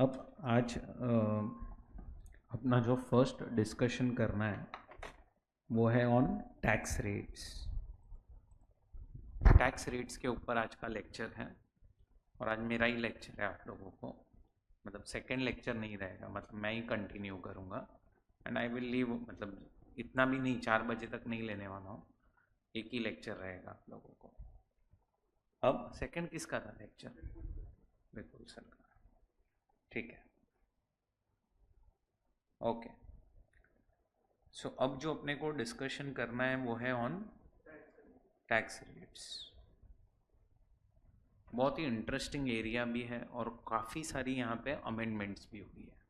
अब आज अपना जो फर्स्ट डिस्कशन करना है वो है on tax rates. Tax rates के ऊपर आज का लेक्चर है और आज मेरा ही लेक्चर है आप लोगों को, मतलब सेकंड लेक्चर नहीं रहेगा, मतलब मैं ही कंटिन्यू करूँगा एंड आई विल लीव, मतलब इतना भी नहीं, 4 बजे तक नहीं लेने वाला हूँ, एक ही लेक्चर रहेगा आप लोगों को। अब सेकंड किसका था लेक्चर? बिल्कुल सर का, ठीक है, ओके। सो अब जो अपने को डिस्कशन करना है वो है ऑन टैक्स रेट्स। बहुत ही इंटरेस्टिंग एरिया भी है और काफ़ी सारी यहाँ पे अमेंडमेंट्स भी हुई है।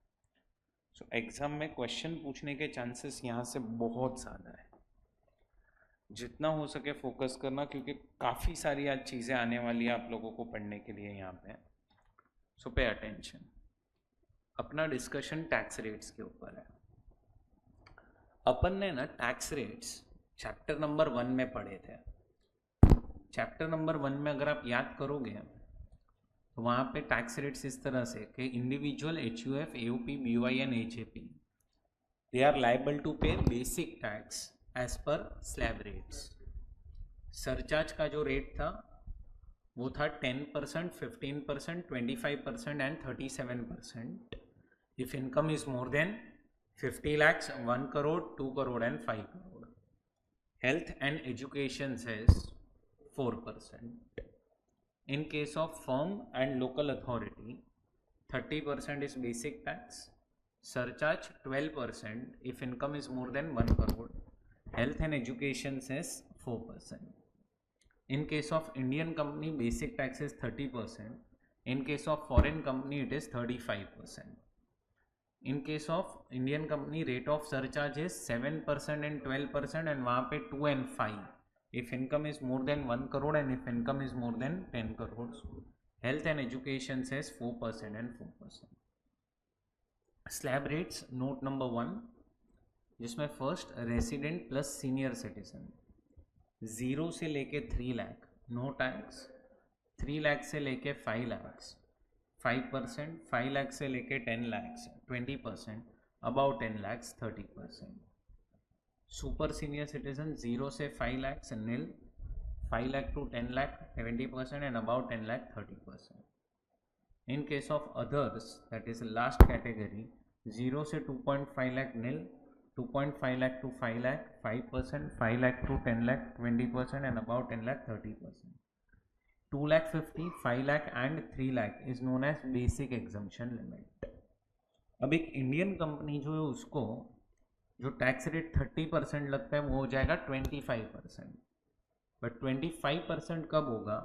सो एग्ज़ाम में क्वेश्चन पूछने के चांसेस यहाँ से बहुत ज़्यादा है, जितना हो सके फोकस करना, क्योंकि काफ़ी सारी आज चीज़ें आने वाली है आप लोगों को पढ़ने के लिए यहाँ पे। सो पे अटेंशन। अपना डिस्कशन टैक्स रेट्स के ऊपर है। अपन ने ना टैक्स रेट्स चैप्टर नंबर 1 में पढ़े थे। चैप्टर नंबर 1 में अगर आप याद करोगे तो वहाँ पे टैक्स रेट्स इस तरह से कि individual HUF, AOP, BOI and HAP they are liable to pay basic tax as per slab rates. Surcharge का जो रेट था वो था 10%, 15%, 25% and 37% if income is more than 50 lakhs, 1 crore, 2 crore and 5 crore. Health and education says 4%. In case of firm and local authority, 30% is basic tax, surcharge 12% if income is more than 1 crore. Health and education says 4%. In case of Indian company, basic tax is 30%. In case of foreign company, it is 35%. In case of Indian company, rate of surcharge is 7% and 12% and वहाँ पे 2 and 5 if income is more than 1 crore and if income is more than 10 crores. Health and education says 4% and 4%. Slab rates, note number 1, जिसमें first resident plus senior citizen 0 से लेके 3 lakh no tax, 3 lakh से लेके 5 lakhs 5%, 5 lakh से लेके 10 lakhs 20%, above 10 lakhs 30%. Super senior citizen 0 से 5 lakhs nil, 5 lakh to 10 lakh 70% and above 10 lakh 30%. In case of others, that is last category, 0 से 2.5 lakh nil, 2.5 lakh to 5 lakh 5%, 5 lakh to 10 lakh 20% and above 10 lakh 30%. 2 lakh 50, 5 lakh and 3 lakh is known as basic exemption limit. अब एक Indian company जो है उसको जो tax rate 30% लगता है वो हो जाएगा 25%, बट 25% कब होगा?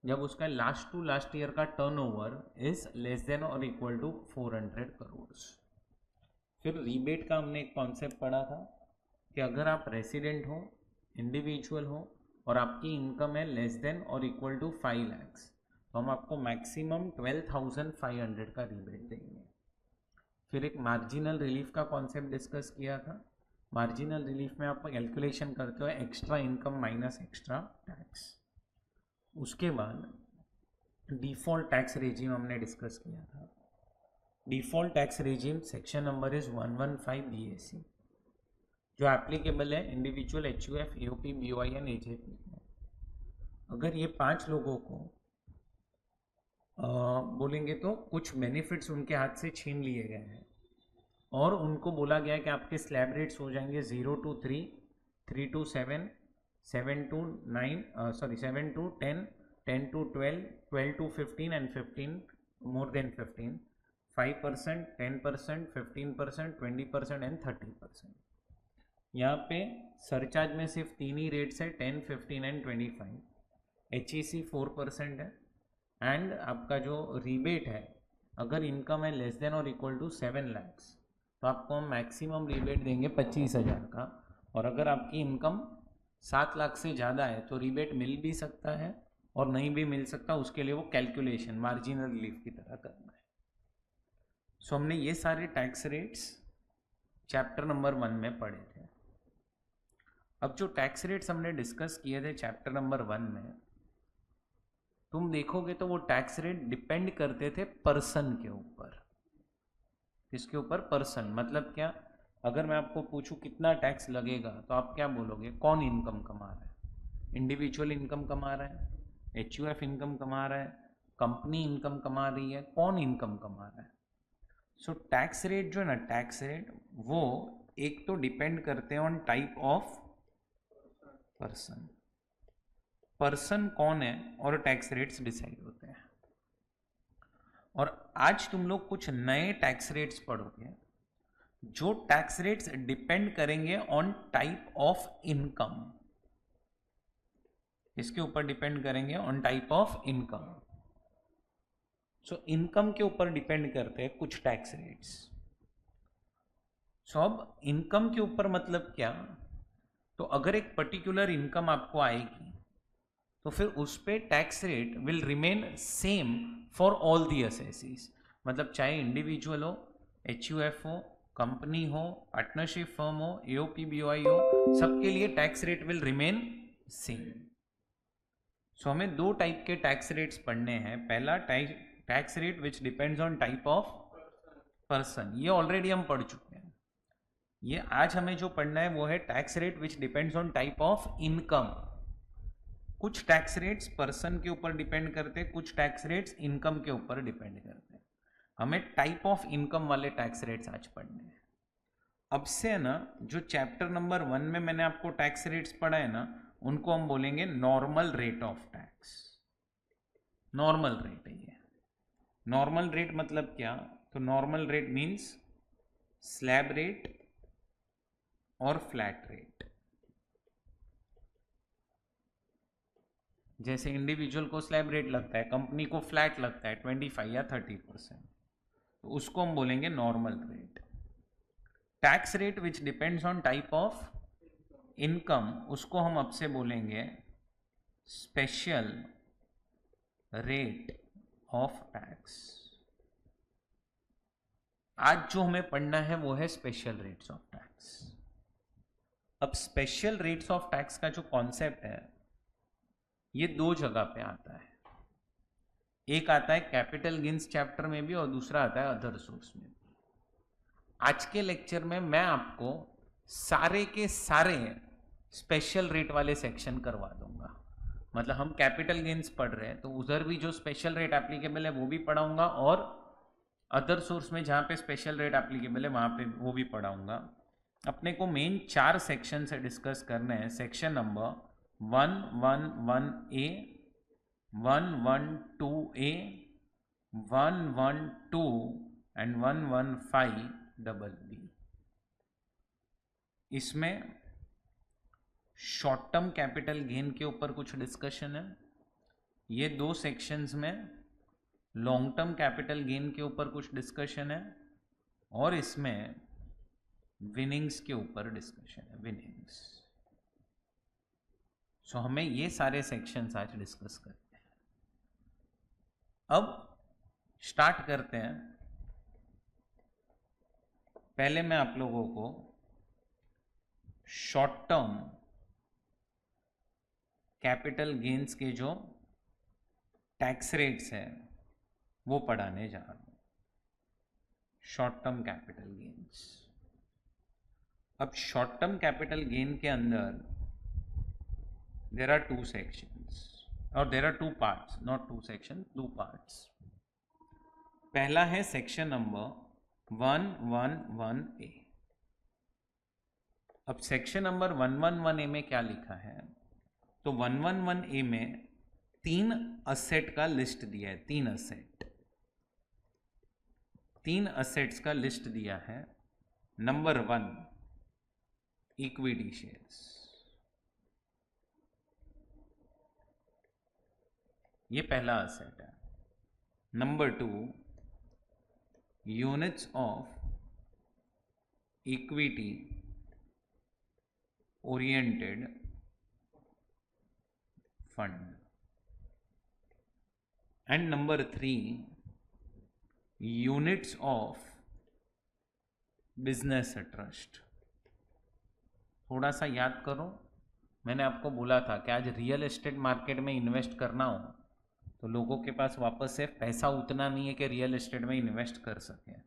जब उसका लास्ट टू लास्ट ईयर का टर्नओवर इज लेस देन और इक्वल टू 400 करोड़. फिर रीबेट का हमने एक कॉन्सेप्ट पढ़ा था कि अगर आप रेसिडेंट हो, इंडिविजुअल हो और आपकी इनकम है लेस देन और इक्वल टू 5 lakhs तो हम आपको मैक्सिमम 12,500 का रीबेट देंगे. फिर एक मार्जिनल रिलीफ का कॉन्सेप्ट डिस्कस किया था. मार्जिनल रिलीफ में आप कैलकुलेशन करते हो extra income minus extra tax. उसके बाद डिफ़ॉल्ट टैक्स रेजिम हमने डिस्कस किया था. Default tax regime section number is 115 BAC जो एप्लीकेबल है individual HUF, AOP, BOI and HAP. अगर ये 5 लोगों को बोलेंगे तो कुछ बेनिफिट्स उनके हाथ से छीन लिए गए हैं और उनको बोला गया कि आपके स्लैब रेट्स हो जाएंगे 0 to 3, 3 to 7, 7 to 9, 7 to 10, 10 to 12, 12 to 15 and 15 more than 15, 5%, 10%, 15%, 20% and 30%. यहाँ पे सरचार्ज में सिर्फ 3 ही रेट्स है, 10, 15 एंड 25. HEC 4% है एंड आपका जो रीबेट है अगर इनकम है लेस देन और इक्वल टू 7 lakhs तो आपको हम मैक्सिमम रीबेट देंगे 25,000 का. और अगर आपकी इनकम 7 लाख से ज़्यादा है तो रीबेट मिल भी सकता है और नहीं भी मिल सकता, उसके लिए वो कैलकुलेशन मार्जिनल रिलीफ की तरह करना है. सो हमने ये सारे टैक्स रेट्स चैप्टर नंबर 1 में पढ़े थे. अब जो टैक्स रेट्स हमने डिस्कस किए थे चैप्टर नंबर 1 में, तुम देखोगे तो वो टैक्स रेट डिपेंड करते थे पर्सन के ऊपर. इसके ऊपर पर्सन मतलब क्या, अगर मैं आपको पूछूं कितना टैक्स लगेगा तो आप क्या बोलोगे, कौन इनकम कमा रहा है, इंडिविजुअल इनकम कमा रहा है, एचयूएफ इनकम कमा रहा है, कंपनी इनकम कमा रही है, कौन इनकम कमा रहा है। सो टैक्स रेट जो है ना, टैक्स रेट वो एक तो डिपेंड करते हैं on type of person, person कौन है और टैक्स रेट्स डिसाइड होते हैं। और आज तुम लोग कुछ नए टैक्स रेट्स पढ़ोगे जो टैक्स रेट्स डिपेंड करेंगे ऑन टाइप ऑफ इनकम, इसके ऊपर डिपेंड करेंगे on type of income. So income के ऊपर डिपेंड करते हैं कुछ टैक्स रेट्स। सो अब इनकम के ऊपर मतलब क्या, तो अगर एक पर्टिकुलर इनकम आपको आएगी तो फिर उस पे tax rate will remain same for all the assessees, मतलब चाहे इंडिविजुअल हो, एचयूएफ हो, कंपनी हो, पार्टनरशिप फर्म हो, एओपीबीओआई हो, सबके लिए tax rate will remain same. So हमें दो टाइप के टैक्स रेट्स पढ़ने हैं। पहला tax rate which depends on type of person, ये ऑलरेडी हम पढ़ चुके हैं। ये आज हमें जो पढ़ना है वो है tax rate which depends on type of income. कुछ टैक्स रेट्स पर्सन के ऊपर डिपेंड करते हैं, कुछ टैक्स रेट्स इनकम के ऊपर डिपेंड करते हैं। हमें टाइप ऑफ इनकम वाले टैक्स रेट्स आज पढ़ने हैं। अब से है ना, जो चैप्टर नंबर 1 में मैंने आपको टैक्स रेट्स पढ़ा है ना, उनको हम बोलेंगे normal rate of tax. Normal rate है ये। नॉर्मल रेट मतलब क्या, तो normal rate means slab rate और फ्लैट रेट। जैसे इंडिविजुअल को स्लैब रेट लगता है, कंपनी को फ्लैट लगता है 25 या 30%, तो उसको हम बोलेंगे normal rate. Tax rate which depends on type of income, उसको हम अब से बोलेंगे स्पेशल रेट ऑफ टैक्स। आज जो हमें पढ़ना है वो है स्पेशल रेट्स ऑफ टैक्स। अब स्पेशल रेट्स ऑफ टैक्स का जो कॉन्सेप्ट है ये दो जगह पे आता है। एक आता है कैपिटल गेन्स चैप्टर में भी और दूसरा आता है अदर सोर्स में भी। आज के लेक्चर में मैं आपको सारे के सारे स्पेशल रेट वाले सेक्शन करवा दूंगा। मतलब हम कैपिटल गेन्स पढ़ रहे हैं तो उधर भी जो स्पेशल रेट एप्लीकेबल है वो भी पढ़ाऊंगा, और अदर सोर्स में जहाँ पे स्पेशल रेट एप्लीकेबल है वहाँ पे वो भी पढ़ाऊंगा। अपने को मेन 4 सेक्शन से डिस्कस करने हैं। Section number 111A, 112A, 112 and 115BB। इसमें शॉर्ट टर्म कैपिटल गेन के ऊपर कुछ डिस्कशन है। ये 2 सेक्शंस में लॉन्ग टर्म कैपिटल गेन के ऊपर कुछ डिस्कशन है, और इसमें विनिंग्स के ऊपर डिस्कशन है, विनिंग्स। सो हमें ये सारे सेक्शंस आज डिस्कस करते हैं। अब स्टार्ट करते हैं। पहले मैं आप लोगों को शॉर्ट टर्म कैपिटल गेन्स के जो टैक्स रेट्स हैं वो पढ़ाने जा रहा हूँ। Short term capital gains. अब शॉर्ट टर्म कैपिटल गेन के अंदर there are 2 sections or there are 2 parts, not 2 sections, 2 parts. पहला है सेक्शन नंबर 111A। अब सेक्शन नंबर 111A में क्या लिखा है, तो 111A में 3 असेट का लिस्ट दिया है। 3 असेट्स का लिस्ट दिया है। नंबर 1 इक्विटी शेयर्स, ये पहला असेट है। Number 2 units of equity oriented fund, and number 3 units of business trust. थोड़ा सा याद करो, मैंने आपको बोला था कि आज रियल एस्टेट मार्केट में इन्वेस्ट करना हो तो लोगों के पास वापस से पैसा उतना नहीं है कि रियल एस्टेट में इन्वेस्ट कर सकें।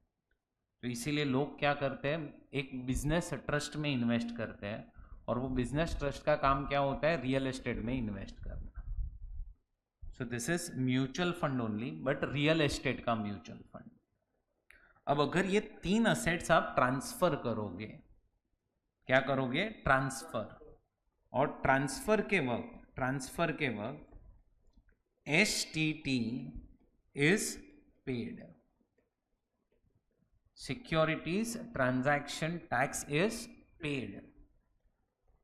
तो इसीलिए लोग क्या करते हैं, एक बिजनेस ट्रस्ट में इन्वेस्ट करते हैं, और वो बिजनेस ट्रस्ट का काम क्या होता है, रियल एस्टेट में इन्वेस्ट करना। So this is mutual fund only, but real estate का म्यूचुअल फंड। अब अगर ये 3 असेट्स आप ट्रांसफर करोगे, क्या करोगे, ट्रांसफर, और ट्रांसफर के वक्त STT is paid, securities transaction tax is paid.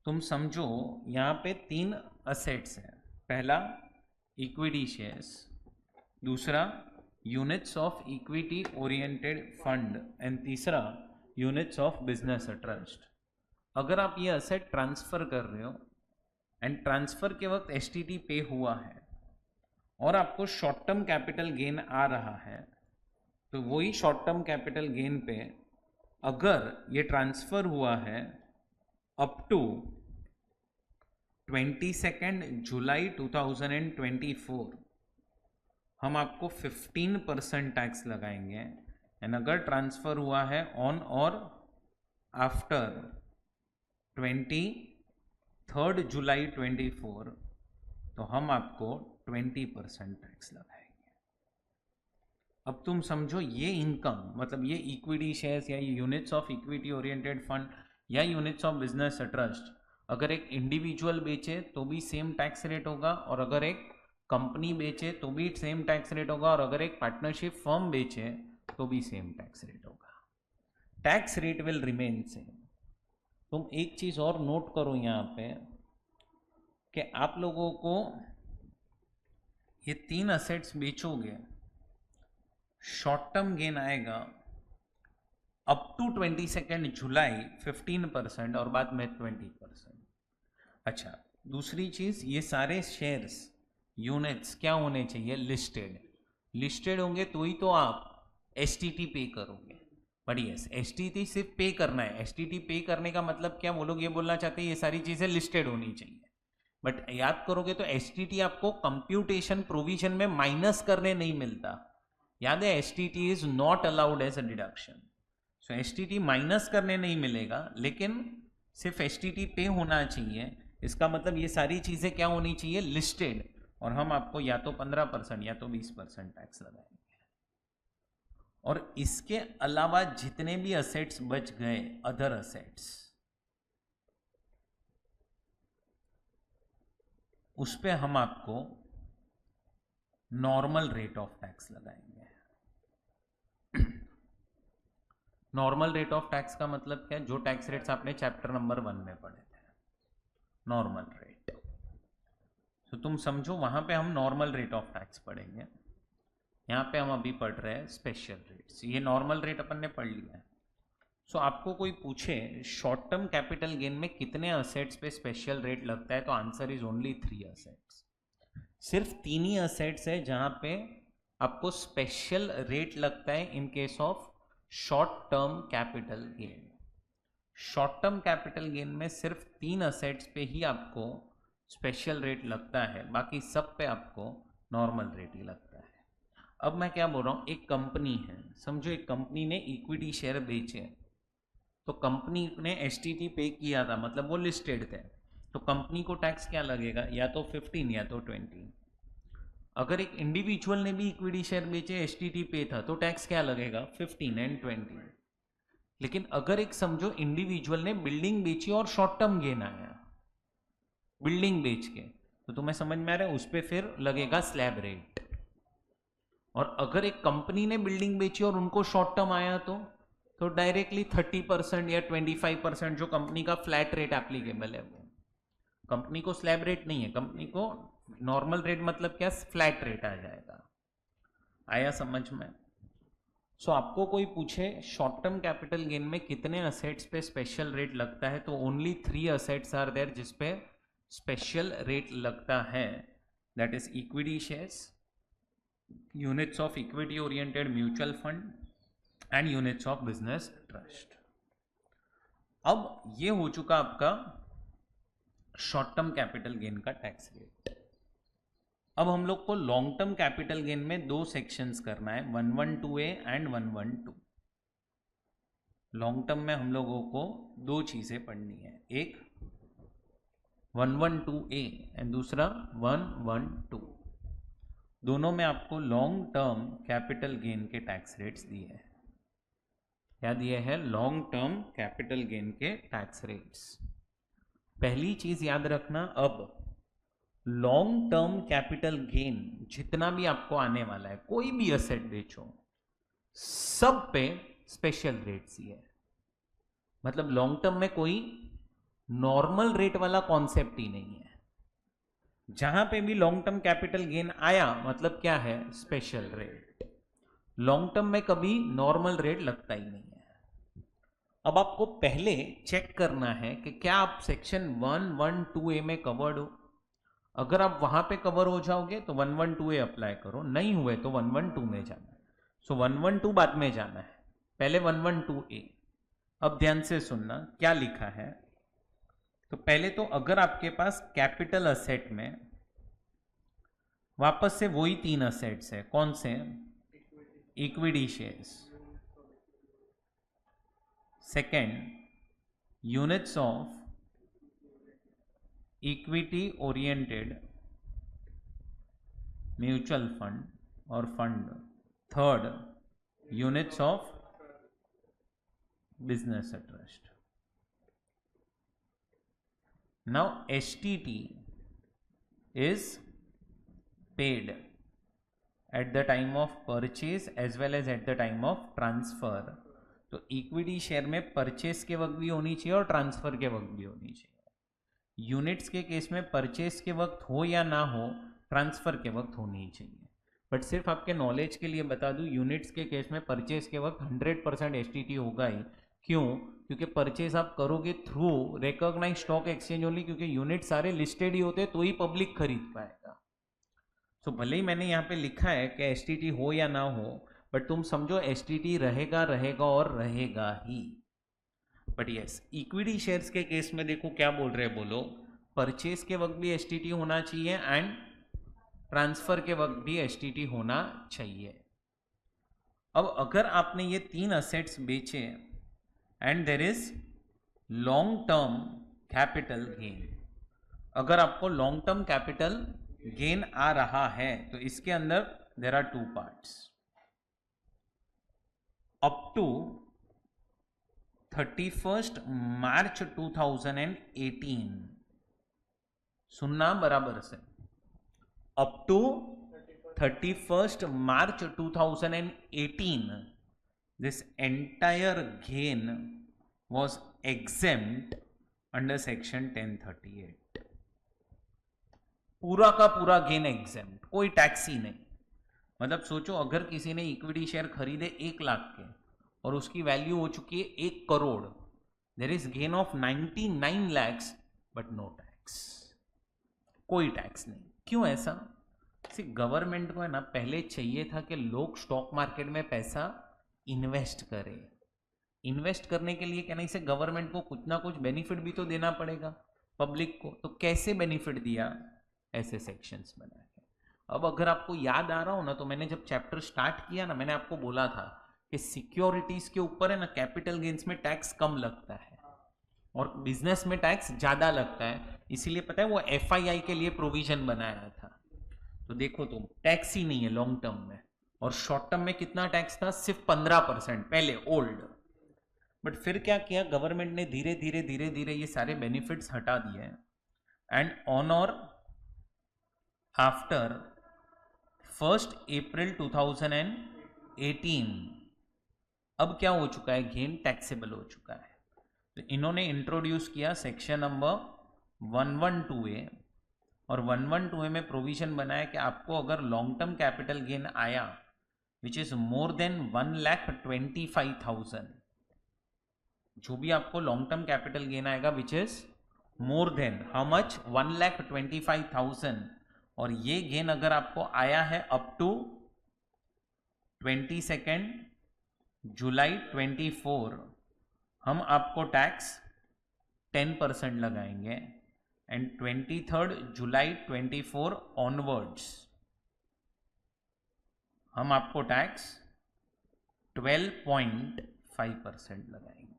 तुम समझो यहाँ पे 3 असेट्स हैं, पहला इक्विटी शेयर्स, दूसरा units of equity oriented fund, and तीसरा यूनिट्स ऑफ बिजनेस ट्रस्ट। अगर आप ये असेट ट्रांसफर कर रहे हो एंड ट्रांसफर के वक्त STT पे हुआ है और आपको शॉर्ट टर्म कैपिटल गेन आ रहा है, तो वही शॉर्ट टर्म कैपिटल गेन पे अगर ये ट्रांसफर हुआ है अप टू 22 जुलाई 2024, हम आपको 15% टैक्स लगाएंगे। एंड अगर ट्रांसफर हुआ है ऑन और आफ्टर 23 जुलाई 24, तो हम आपको 20% टैक्स लगाएंगे। अब तुम समझो ये इनकम, मतलब ये इक्विटी शेयर्स या ये units of equity oriented fund या यूनिट्स ऑफ बिजनेस ट्रस्ट, अगर एक इंडिविजुअल बेचे तो भी सेम टैक्स रेट होगा, और अगर एक कंपनी बेचे तो भी सेम टैक्स रेट होगा, और अगर एक पार्टनरशिप फर्म बेचे तो भी सेम टैक्स रेट होगा। Tax rate will remain same. तुम एक चीज और नोट करो यहाँ पे कि आप लोगों को ये 3 असेट्स बेचोगे, शॉर्ट टर्म गेन आएगा अप टू 22 जुलाई 15% और बाद में 20%। अच्छा, दूसरी चीज, ये सारे शेयर्स यूनिट्स क्या होने चाहिए, लिस्टेड होंगे तो ही तो आप STT पे करोगे। बट यस, STT सिर्फ पे करना है। STT पे करने का मतलब क्या, वो लोग ये बोलना चाहते हैं ये सारी चीजें लिस्टेड होनी चाहिए, बट याद करोगे तो STT आपको कंप्यूटेशन प्रोविजन में माइनस करने नहीं मिलता। याद है, STT is not allowed as a deduction. So STT minus करने नहीं मिलेगा, लेकिन सिर्फ STT पे होना चाहिए। इसका मतलब ये सारी चीजें क्या होनी चाहिए, लिस्टेड, और हम आपको या तो 15% या तो 20% टैक्स लगाएंगे। और इसके अलावा जितने भी असेट्स बच गए, अदर असेट्स, उस पे हम आपको नॉर्मल रेट ऑफ टैक्स लगाएंगे। नॉर्मल रेट ऑफ टैक्स का मतलब क्या है, जो टैक्स रेट्स आपने चैप्टर नंबर 1 में पढ़े थे, नॉर्मल रेट। तो तुम समझो वहां पे हम नॉर्मल रेट ऑफ टैक्स पढ़ेंगे, यहाँ पे हम अभी पढ़ रहे हैं स्पेशल रेट्स। ये नॉर्मल रेट अपन ने पढ़ लिया है। सो आपको कोई पूछे शॉर्ट टर्म कैपिटल गेन में कितने असेट्स पे स्पेशल रेट लगता है, तो आंसर इज ओनली 3 असेट्स। सिर्फ 3 ही असेट्स है जहां पे आपको स्पेशल रेट लगता है इन case of short term capital gain. Short term capital gain में सिर्फ 3 असेट्स पे ही आपको स्पेशल रेट लगता है, बाकी सब पे आपको नॉर्मल रेट ही लगता है। अब मैं क्या बोल रहा हूँ, एक कंपनी है, समझो एक कंपनी ने इक्विटी शेयर बेचे, तो कंपनी ने STT पे किया था, मतलब वो लिस्टेड थे, तो कंपनी को टैक्स क्या लगेगा, या तो 15 या तो 20। अगर एक इंडिविजुअल ने भी इक्विटी शेयर बेचे, STT पे था, तो टैक्स क्या लगेगा, 15 एंड 20। लेकिन अगर एक समझो इंडिविजुअल ने बिल्डिंग बेची और शॉर्ट टर्म गेन आया बिल्डिंग बेच के, तो तुम्हें समझ में आ रहा है, उस पर फिर लगेगा स्लैब रेट। और अगर एक कंपनी ने बिल्डिंग बेची और उनको शॉर्ट टर्म आया तो डायरेक्टली 30% या 25% जो कंपनी का फ्लैट रेट एप्लीकेबल है, वो कंपनी को स्लैब रेट नहीं है, कंपनी को नॉर्मल रेट, मतलब क्या, फ्लैट रेट आ जाएगा। आया समझ में? सो आपको कोई पूछे शॉर्ट टर्म कैपिटल गेन में कितने असेट्स पे स्पेशल रेट लगता है, तो ओनली 3 असेट्स आर देयर जिसपे स्पेशल रेट लगता है, that is equity shares, units of equity oriented mutual fund and units of business trust. अब ये हो चुका आपका शॉर्ट टर्म कैपिटल गेन का टैक्स रेट। अब हम लोग को लॉन्ग टर्म कैपिटल गेन में 2 सेक्शंस करना है, 112A एंड 112। लॉन्ग टर्म में हम लोगों को दो चीज़ें पढ़नी है, एक 112A एंड दूसरा 112। दोनों में आपको लॉन्ग टर्म कैपिटल गेन के टैक्स रेट्स दिए हैं। क्या दिए हैं? लॉन्ग टर्म कैपिटल गेन के टैक्स रेट्स। पहली चीज याद रखना, अब लॉन्ग टर्म कैपिटल गेन जितना भी आपको आने वाला है, कोई भी असेट बेचो, सब पे स्पेशल रेट्स ही है। मतलब लॉन्ग टर्म में कोई नॉर्मल रेट वाला कॉन्सेप्ट ही नहीं है। जहां पे भी लॉन्ग टर्म कैपिटल गेन आया मतलब क्या है? Special rate. लॉन्ग टर्म में कभी नॉर्मल रेट लगता ही नहीं है। अब आपको पहले चेक करना है कि क्या आप सेक्शन 112A में कवर्ड हो। अगर आप वहां पे कवर हो जाओगे तो 112A अप्लाई करो, नहीं हुए तो 112 में जाना है। सो 112 बाद में जाना है, पहले 112A। अब ध्यान से सुनना क्या लिखा है। तो पहले तो अगर आपके पास कैपिटल असेट में वापस से वही तीन असेट्स है, कौन से? Equity shares, second units of equity oriented mutual fund और fund, third units of business trust. Now STT is paid at the time of purchase as well as at the time of transfer। तो equity share में purchase के वक्त भी होनी चाहिए और transfer के वक्त भी होनी चाहिए। यूनिट्स के केस में परचेस के वक्त हो या ना हो, ट्रांसफर के वक्त होनी चाहिए। बट सिर्फ आपके नॉलेज के लिए बता दूं, यूनिट्स के केस में परचेस के वक्त 100% STT होगा ही। क्यों? क्योंकि परचेस आप करोगे through recognize stock exchange only, क्योंकि यूनिट सारे लिस्टेड ही होते तो ही पब्लिक खरीद पाएगा। तो भले ही मैंने यहाँ पे लिखा है कि STT हो या ना हो, बट तुम समझो STT रहेगा रहेगा और रहेगा ही। बट यस, इक्विटी शेयर्स के केस में देखो क्या बोल रहे हैं, बोलो परचेस के वक्त भी STT होना चाहिए एंड ट्रांसफर के वक्त भी STT होना चाहिए। अब अगर आपने ये तीन असेट्स बेचे and there is long term capital gain, अगर आपको लॉन्ग टर्म कैपिटल गेन आ रहा है तो इसके अंदर there are two parts. Up to 31 March 2018, सुनना बराबर से, up to 31 March 2018 this entire gain was exempt under section 1038। पूरा का पूरा गेन एग्जेम्प्ट, कोई टैक्स ही नहीं। मतलब सोचो अगर किसी ने इक्विटी शेयर खरीदे 1 लाख के और उसकी वैल्यू हो चुकी है 1 crore, there is gain of 99 lakhs but no tax, कोई टैक्स नहीं। क्यों ऐसा? गवर्नमेंट को है ना पहले चाहिए था कि लोग स्टॉक मार्केट में पैसा इन्वेस्ट करें। इन्वेस्ट करने के लिए क्या नहीं, इसे गवर्नमेंट को कुछ ना कुछ बेनिफिट भी तो देना पड़ेगा पब्लिक को। तो कैसे बेनिफिट दिया? ऐसे सेक्शंस बना के। अब अगर आपको याद आ रहा हो ना, तो मैंने जब चैप्टर स्टार्ट किया ना, मैंने आपको बोला था कि सिक्योरिटीज के ऊपर है ना कैपिटल गेन्स में टैक्स कम लगता है और बिजनेस में टैक्स ज्यादा लगता है। इसीलिए पता है वो FII के लिए प्रोविजन बनाया था। तो देखो तुम, टैक्स ही नहीं है लॉन्ग टर्म में, और शॉर्ट टर्म में कितना टैक्स था? सिर्फ 15% पहले ओल्ड। बट फिर क्या किया गवर्नमेंट ने? धीरे धीरे धीरे धीरे ये सारे बेनिफिट्स हटा दिए एंड ऑन और आफ्टर 1 April 2018 अब क्या हो चुका है? गेन टैक्सेबल हो चुका है। तो इन्होंने इंट्रोड्यूस किया सेक्शन नंबर 112A, और 112A में प्रोविजन बनाया कि आपको अगर लॉन्ग टर्म कैपिटल गेन आया विच इज मोर देन 1,25,000, जो भी आपको लॉन्ग टर्म कैपिटल गेन आएगा which is more then how much? 1,25,000, और ये गेन अगर आपको आया है अप टू 22 जुलाई 24, हम आपको टैक्स 10% लगाएंगे एंड 23 जुलाई 24 ऑनवर्ड्स हम आपको टैक्स 5% लगाएंगे।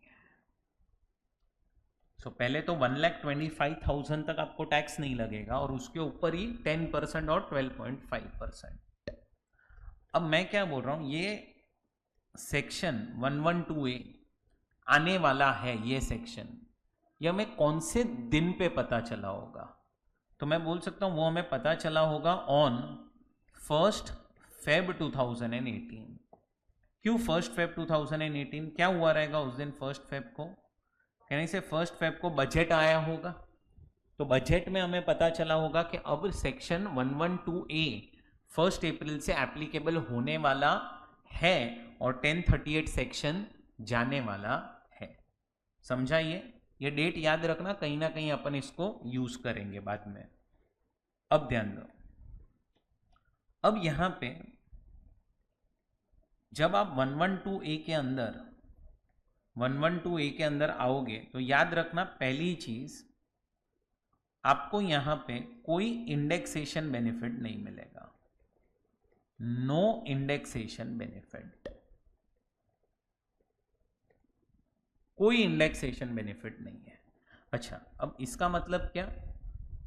सो पहले तो 1,25,000 तक आपको टैक्स नहीं लगेगा और उसके ऊपर ही 10% और 12.5%। अब मैं क्या बोल रहा हूँ, ये सेक्शन 112A आने वाला है, ये सेक्शन, ये हमें कौन से दिन पे पता चला होगा? तो मैं बोल सकता हूँ वो हमें पता चला होगा ऑन 1 Feb 2018। क्यों 1 Feb 2018? क्या हुआ रहेगा उस दिन 1 Feb को? कहने से 1 Feb को बजट आया होगा, तो बजट में हमें पता चला होगा कि अब सेक्शन 112A 1 अप्रैल से एप्लीकेबल होने वाला है और 1038 सेक्शन जाने वाला है। समझा? ये डेट याद रखना, कहीं ना कहीं अपन इसको यूज करेंगे बाद में। अब ध्यान दो, अब यहां पे जब आप 112A के अंदर आओगे तो याद रखना, पहली चीज आपको यहां पे कोई इंडेक्सेशन बेनिफिट नहीं मिलेगा। नो इंडेक्सेशन बेनिफिट, कोई इंडेक्सेशन बेनिफिट नहीं है। अच्छा, अब इसका मतलब क्या?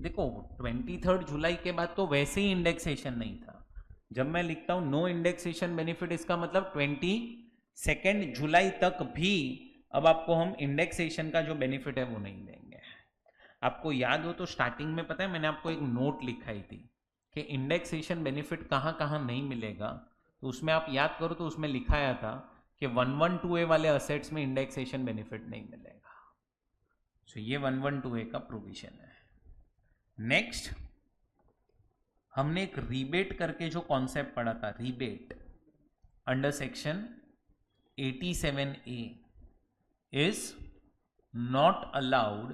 देखो 23 जुलाई के बाद तो वैसे ही इंडेक्सेशन नहीं था। जब मैं लिखता हूं नो इंडेक्सेशन बेनिफिट, इसका मतलब 22 जुलाई तक भी अब आपको हम इंडेक्सेशन का जो बेनिफिट है वो नहीं देंगे। आपको याद हो तो स्टार्टिंग में पता है मैंने आपको एक नोट लिखाई थी कि इंडेक्सेशन बेनिफिट कहाँ कहाँ नहीं मिलेगा, तो उसमें आप याद करो तो उसमें लिखाया था कि 112A वाले असेट्स में इंडेक्सेशन बेनिफिट नहीं मिलेगा। सो ये 112A का प्रोविजन है। नेक्स्ट हमने एक रीबेट करके जो कॉन्सेप्ट पढ़ा था, rebate under section 87A is not allowed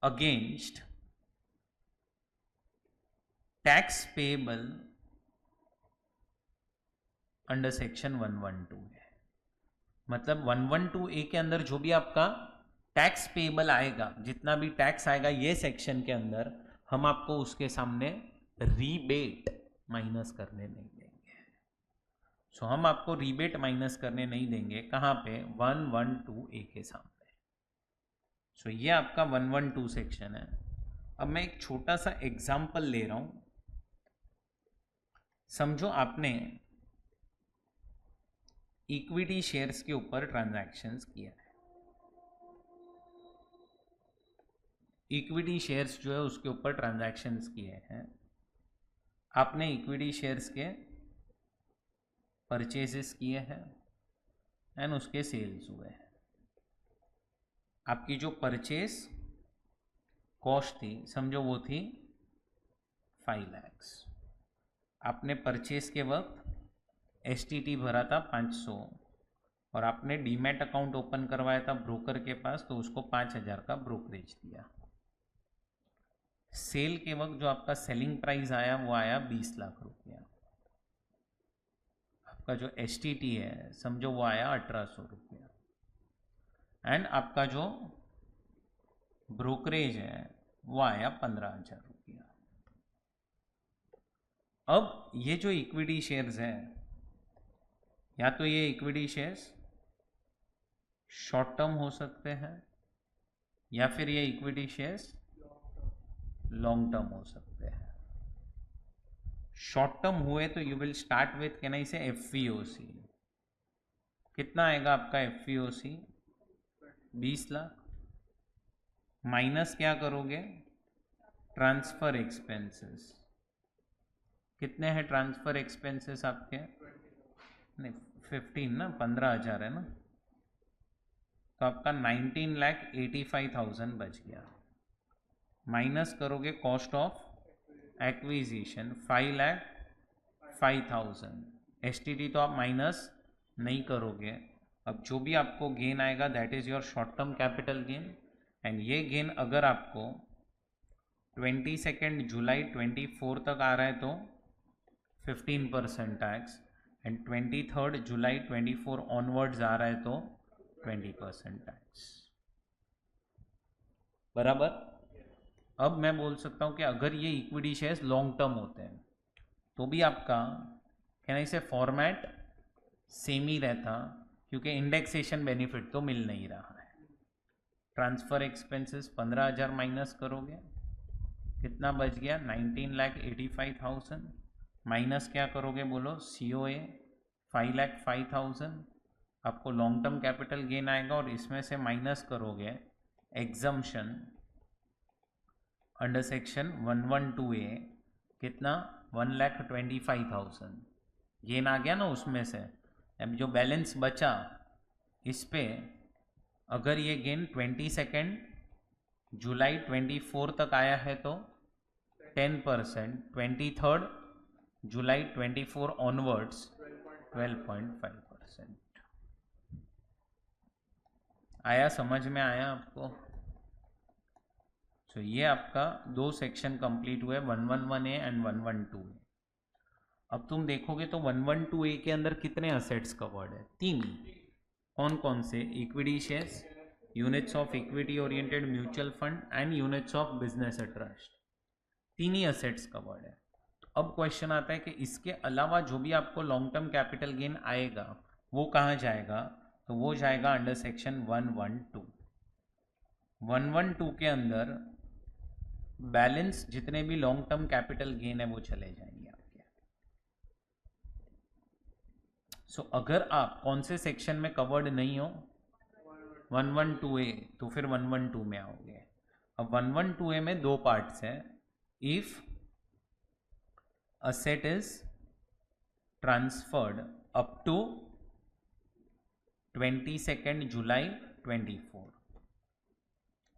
against tax payable under section 112 है। मतलब 112A के अंदर जो भी आपका टैक्स पेएबल आएगा, जितना भी टैक्स आएगा ये सेक्शन के अंदर, हम आपको उसके सामने रीबेट माइनस करने नहीं देंगे। सो हम आपको रीबेट माइनस करने नहीं देंगे। कहाँ पे? 112A के सामने। सो ये आपका 112 सेक्शन है। अब मैं एक छोटा सा एग्जाम्पल ले रहा हूं। समझो आपने इक्विटी शेयर्स के ऊपर ट्रांजैक्शंस किया है। इक्विटी शेयर्स जो है उसके ऊपर ट्रांजैक्शंस किए हैं। आपने इक्विटी शेयर्स के परचेजेस किए हैं एंड उसके सेल्स हुए हैं। आपकी जो परचेज कॉस्ट थी, समझो वो थी 5 लाख। आपने परचेज के वक्त STT भरा था 500 और आपने डीमैट अकाउंट ओपन करवाया था ब्रोकर के पास, तो उसको 5,000 का ब्रोकरेज दिया। सेल के वक्त जो आपका सेलिंग प्राइस आया वो आया 20 लाख रुपया। आपका जो STT है समझो वो आया 1,800 रुपया एंड आपका जो ब्रोकरेज है वो आया 15,000 रुपया। अब ये जो इक्विटी शेयर्स है, या तो ये इक्विटी शेयर्स शॉर्ट टर्म हो सकते हैं या फिर ये इक्विटी शेयर्स लॉन्ग टर्म हो सकते हैं। शॉर्ट टर्म हुए तो यू विल स्टार्ट विथ, कहना इसे FVOC। कितना आएगा आपका FVOC? 20 लाख माइनस क्या करोगे? Transfer expenses. कितने हैं ट्रांसफर एक्सपेंसेस आपके? नहीं 15 ना, 15,000 है ना, तो आपका 19,85,000 बच गया। माइनस करोगे कॉस्ट ऑफ एक्विजिशन 5,05,000। STT तो आप माइनस नहीं करोगे। अब जो भी आपको गेन आएगा that is your short term capital gain and ये गेन अगर आपको 22 जुलाई 24 तक आ रहा है तो 15% टैक्स एंड 23 जुलाई 24 ऑनवर्ड्स आ रहा है तो 20% टैक्स। बराबर? अब मैं बोल सकता हूं कि अगर ये इक्विटी शेयर्स लॉन्ग टर्म होते हैं तो भी आपका कहना इसे फॉर्मेट सेम ही रहता, क्योंकि इंडेक्सेशन बेनिफिट तो मिल नहीं रहा है। ट्रांसफ़र एक्सपेंसेस 15,000 माइनस करोगे, कितना बच गया? 19,85,000 माइनस क्या करोगे बोलो? COA 5,05,000, आपको लॉन्ग टर्म कैपिटल गेन आएगा और इसमें से माइनस करोगे एग्जम्पशन अंडर सेक्शन 112A, कितना? 1,25,000 गेन आ गया ना उसमें से। अब जो बैलेंस बचा इस पे अगर ये गेन 22 जुलाई 24 तक आया है तो 10%, 23 जुलाई 24 ऑनवर्ड्स 12.5%। आया? समझ में आया आपको? तो ये आपका दो सेक्शन कंप्लीट हुए, 111A एंड 112A। अब तुम देखोगे तो 112A के अंदर कितने असेट्स कवर्ड है? 3। कौन कौन से? Equity shares, units of equity oriented mutual fund and units of business trust, 3 he assets covered है। अब क्वेश्चन आता है कि इसके अलावा जो भी आपको लॉन्ग टर्म कैपिटल गेन आएगा वो कहाँ जाएगा? तो वो जाएगा अंडर सेक्शन 112। 112 के अंदर बैलेंस जितने भी लॉन्ग टर्म कैपिटल गेन है वो चले जाएंगे आपके। सो अगर आप कौन से सेक्शन में कवर्ड नहीं हो? 112A, तो फिर 112 में आओगे। अब 112A में दो पार्ट्स हैं। If asset is transferred up to 22 जुलाई 24,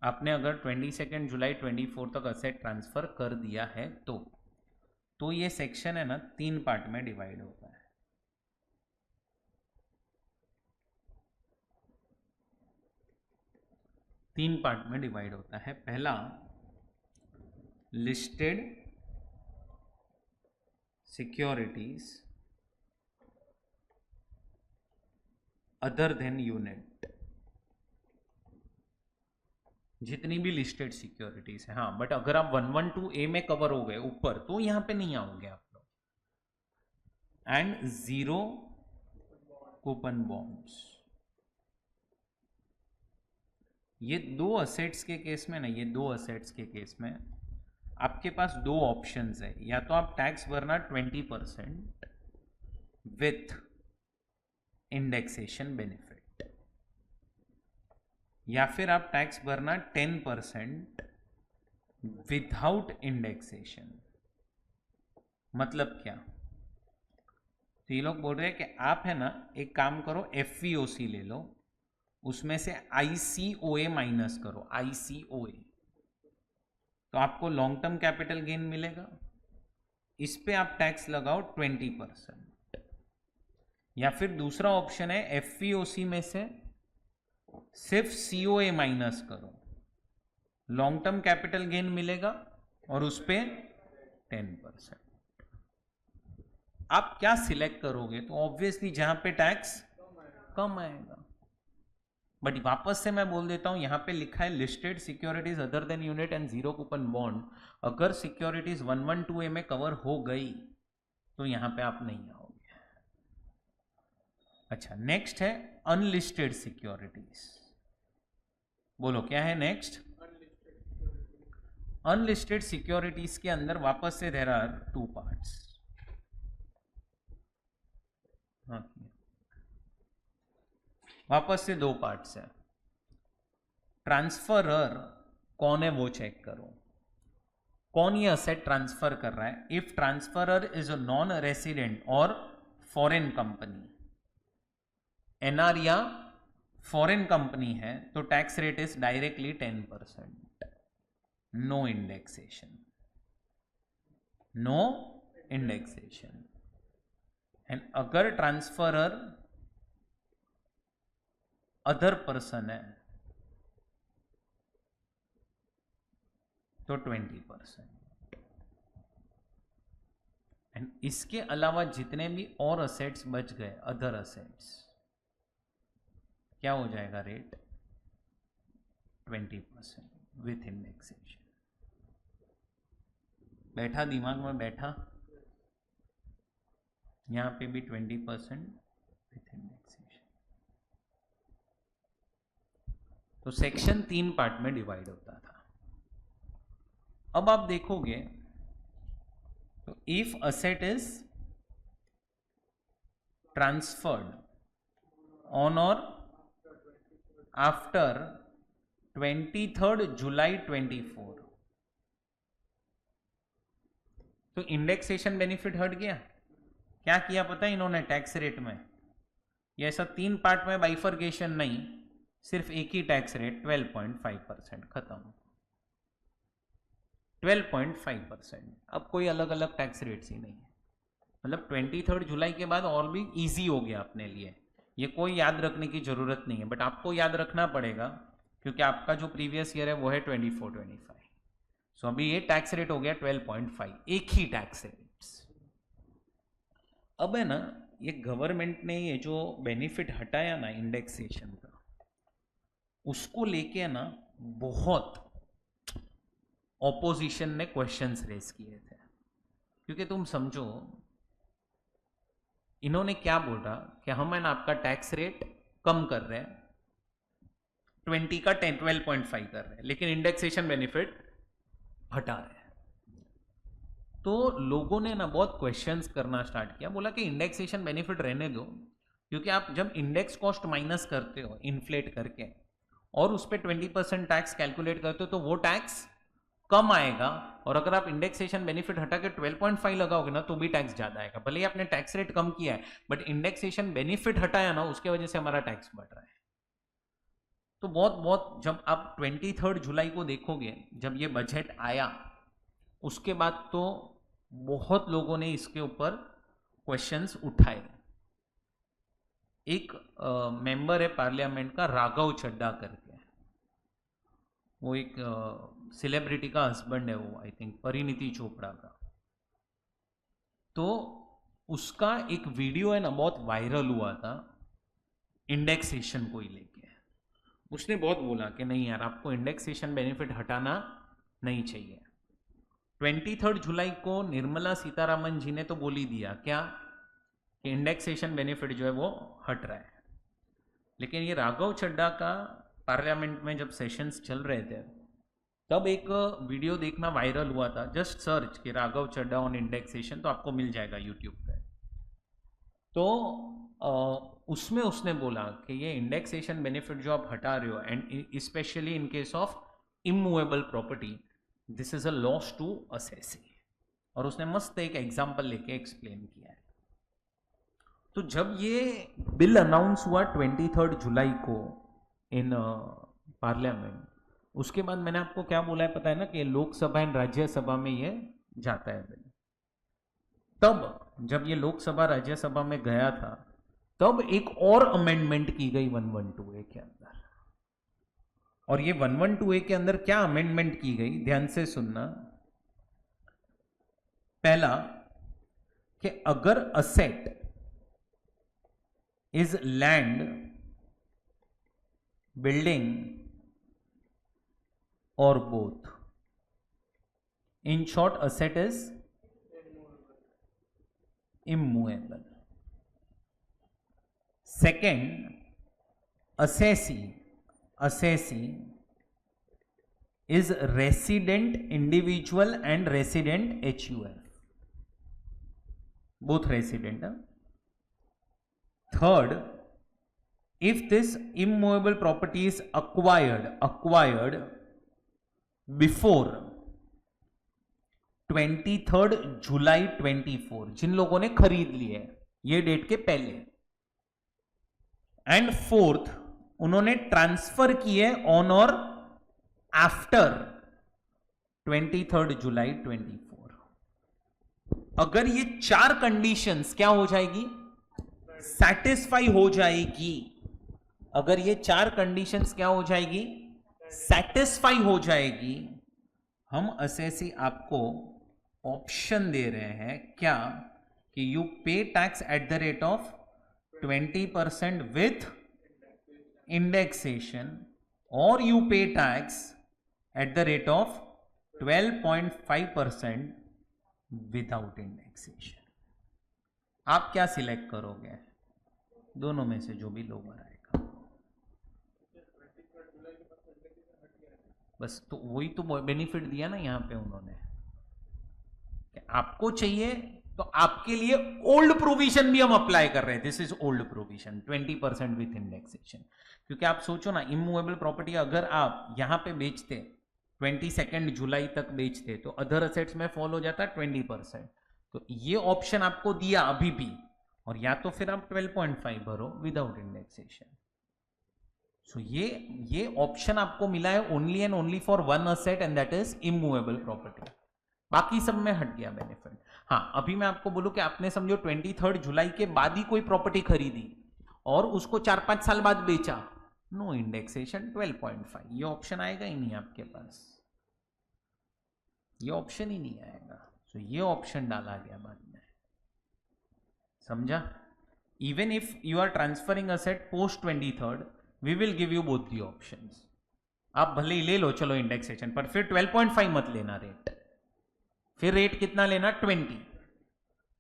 आपने अगर 22 जुलाई 24 तक असेट ट्रांसफर कर दिया है तो ये सेक्शन है ना 3 पार्ट में डिवाइड होता है। तीन पार्ट में डिवाइड होता है। पहला listed securities other than unit, जितनी भी लिस्टेड सिक्योरिटीज है। हाँ, बट अगर आप 112A में कवर हो गए ऊपर तो यहां पे नहीं आओगे आप लोग। एंड 0 कूपन बॉन्ड्स, ये दो असेट्स के केस में ना, ये दो असेट्स के केस में आपके पास दो ऑप्शंस है। या तो आप टैक्स भरना 20% विथ इंडेक्सेशन बेनिफिट, या फिर आप टैक्स भरना 10% विदाउट इंडेक्सेशन। मतलब क्या? तो ये लोग बोल रहे हैं कि आप है ना एक काम करो, FVOC ले लो, उसमें से ICOA माइनस करो, ICOA, तो आपको लॉन्ग टर्म कैपिटल गेन मिलेगा। इस पे आप टैक्स लगाओ 20%। या फिर दूसरा ऑप्शन है FVOC में से सिर्फ COA माइनस करो, लॉन्ग टर्म कैपिटल गेन मिलेगा और उस पे 10%। आप क्या सिलेक्ट करोगे? तो ऑब्वियसली जहां पे टैक्स कम आएगा। बट वापस से मैं बोल देता हूं, यहां पे लिखा है listed securities other than unit and 0 coupon bond. अगर सिक्योरिटीज 112A में कवर हो गई तो यहां पे आप नहीं आओगे। अच्छा, नेक्स्ट है अनलिस्टेड सिक्योरिटीज। बोलो क्या है नेक्स्ट? अनलिस्टेड सिक्योरिटीज के अंदर वापस से देयर आर 2 पार्ट्स। वापस से 2 पार्ट्स है। ट्रांसफरर कौन है वो चेक करो, कौन ये असेट ट्रांसफर कर रहा है। If transferor is a non resident और फॉरेन कंपनी, NR या फॉरेन कंपनी है, तो tax rate is directly 10%, no indexation, no indexation. And अगर ट्रांसफरर अदर पर्सन है तो 20%। एंड इसके अलावा जितने भी और असेट्स बच गए, अदर असेट्स, क्या हो जाएगा रेट? 20% with indexation. बैठा दिमाग में? बैठा? यहां पे भी 20% विथ इंडेक्सेशन। तो सेक्शन 3 पार्ट में डिवाइड होता था। अब आप देखोगे तो if asset is transferred on और आफ्टर 23 जुलाई 24, तो इंडेक्सेशन बेनिफिट हट गया। क्या किया पता है इन्होंने टैक्स रेट में? ये ऐसा 3 पार्ट में बाइफर्केशन नहीं, सिर्फ एक ही टैक्स रेट 12.5%, खत्म। 12.5%। अब कोई अलग अलग टैक्स रेट्स ही नहीं है। मतलब 23 जुलाई के बाद और भी इजी हो गया अपने लिए, ये कोई याद रखने की जरूरत नहीं है, बट आपको याद रखना पड़ेगा क्योंकि आपका जो प्रीवियस ईयर है वो है 24-25। सो अभी ये टैक्स रेट हो गया 12.5, एक ही टैक्स रेट। अब है ना, ये गवर्नमेंट ने ये जो बेनिफिट हटाया ना इंडेक्सेशन का, उसको लेके ना बहुत ऑपोजिशन ने क्वेश्चंस रेज किए थे। क्योंकि तुम समझो, इन्होंने क्या बोला कि हम है ना आपका टैक्स रेट कम कर रहे हैं, 20 का 12.5 कर रहे हैं, लेकिन इंडेक्सेशन बेनिफिट हटा रहे हैं। तो लोगों ने ना बहुत क्वेश्चंस करना स्टार्ट किया, बोला कि इंडेक्सेशन बेनिफिट रहने दो, क्योंकि आप जब इंडेक्स कॉस्ट माइनस करते हो इन्फ्लेट करके और उस पर 20% टैक्स कैलकुलेट करते हो तो वो टैक्स कम आएगा, और अगर आप इंडेक्सेशन बेनिफिट हटा के 12.5 लगाओगे ना तो भी टैक्स ज्यादा आएगा। भले ही आपने टैक्स रेट कम किया है, बट इंडेक्सेशन बेनिफिट हटाया ना, उसके वजह से हमारा टैक्स बढ़ रहा है। तो बहुत बहुत जब आप 23 जुलाई को देखोगे, जब ये बजट आया, उसके बाद तो बहुत लोगों ने इसके ऊपर क्वेश्चंस उठाए। एक मेंबर है पार्लियामेंट का, राघव चड्ढा करके, वो एक सेलिब्रिटी का हस्बैंड है, वो आई थिंक परिणीति चोपड़ा का। तो उसका एक वीडियो है ना बहुत वायरल हुआ था इंडेक्सेशन को ही लेके। उसने बहुत बोला कि नहीं यार, आपको इंडेक्सेशन बेनिफिट हटाना नहीं चाहिए। 23 जुलाई को निर्मला सीतारामन जी ने तो बोल ही दिया क्या, कि इंडेक्सेशन बेनिफिट जो है वो हट रहा है। लेकिन ये राघव चड्ढा का पार्लियामेंट में जब सेशंस चल रहे थे, तब एक वीडियो देखना वायरल हुआ था। जस्ट सर्च कि राघव चड्ढा ऑन इंडेक्सेशन, तो आपको मिल जाएगा यूट्यूब पे। तो उसमें उसने बोला कि ये इंडेक्सेशन बेनिफिट जो आप हटा रहे हो, and specially in case of immovable property, this is a loss to assessee. और उसने मस्त एक एग्जांपल लेके एक्सप्लेन किया है। तो जब ये बिल अनाउंस हुआ 23 जुलाई को इन पार्लियामेंट, उसके बाद मैंने आपको क्या बोला है पता है ना, कि लोकसभा एंड राज्यसभा में ये जाता है बिल। तब जब ये लोकसभा राज्यसभा में गया था, तब एक और अमेंडमेंट की गई 112A के अंदर। और ये 112A के अंदर क्या अमेंडमेंट की गई, ध्यान से सुनना। पहला, कि अगर असेट इज लैंड, बिल्डिंग और both, in short asset is immovable. Second, assessee is resident individual and resident HUF, both resident. Third, if this immovable property is acquired before 23 जुलाई 24, जिन लोगों ने खरीद लिए ये डेट के पहले, एंड फोर्थ, उन्होंने transfer किए ऑन और आफ्टर 23 जुलाई 24। अगर ये 4 कंडीशंस क्या हो जाएगी, सेटिस्फाई हो जाएगी। अगर ये 4 कंडीशंस क्या हो जाएगी, सेटिस्फाई हो जाएगी, हम असेसी आपको ऑप्शन दे रहे हैं क्या, कि यू पे tax at the rate of 20% with indexation, और यू पे tax at the rate of 12.5% without indexation. आप क्या सिलेक्ट करोगे? दोनों में से जो भी लोअर आएगा। बस तो वही तो बेनिफिट दिया ना यहाँ पे उन्होंने कि आपको चाहिए तो आपके लिए ओल्ड प्रोविजन भी हम अप्लाई कर रहे हैं. This is old provision 20% with indexation. क्योंकि आप सोचो ना, इमूवेबल प्रॉपर्टी अगर आप यहां पे बेचते 22 जुलाई तक बेचते तो अदर असेट्स में फॉल हो जाता 20%. तो ये ऑप्शन आपको दिया अभी भी, और या तो फिर आप 12.5 भरो विदाउट इंडेक्सेशन. सो ये ऑप्शन आपको मिला है only and only for one asset and that is immovable property. बाकी सब में हट गया बेनिफिट. हाँ, अभी मैं आपको बोलूं कि आपने समझो 23 जुलाई के बाद ही कोई प्रॉपर्टी खरीदी और उसको 4-5 साल बाद बेचा, नो इंडेक्सेशन 12.5. ये ऑप्शन आएगा ही नहीं आपके पास, ये ऑप्शन ही नहीं आएगा. तो ये ऑप्शन डाला गया बाद में, समझा. Even if you are transferring asset post 23rd, we will give you both the options. आप भले ही ले लो चलो इंडेक्सेशन, पर फिर 12.5 मत लेना रेट. फिर रेट कितना लेना 20,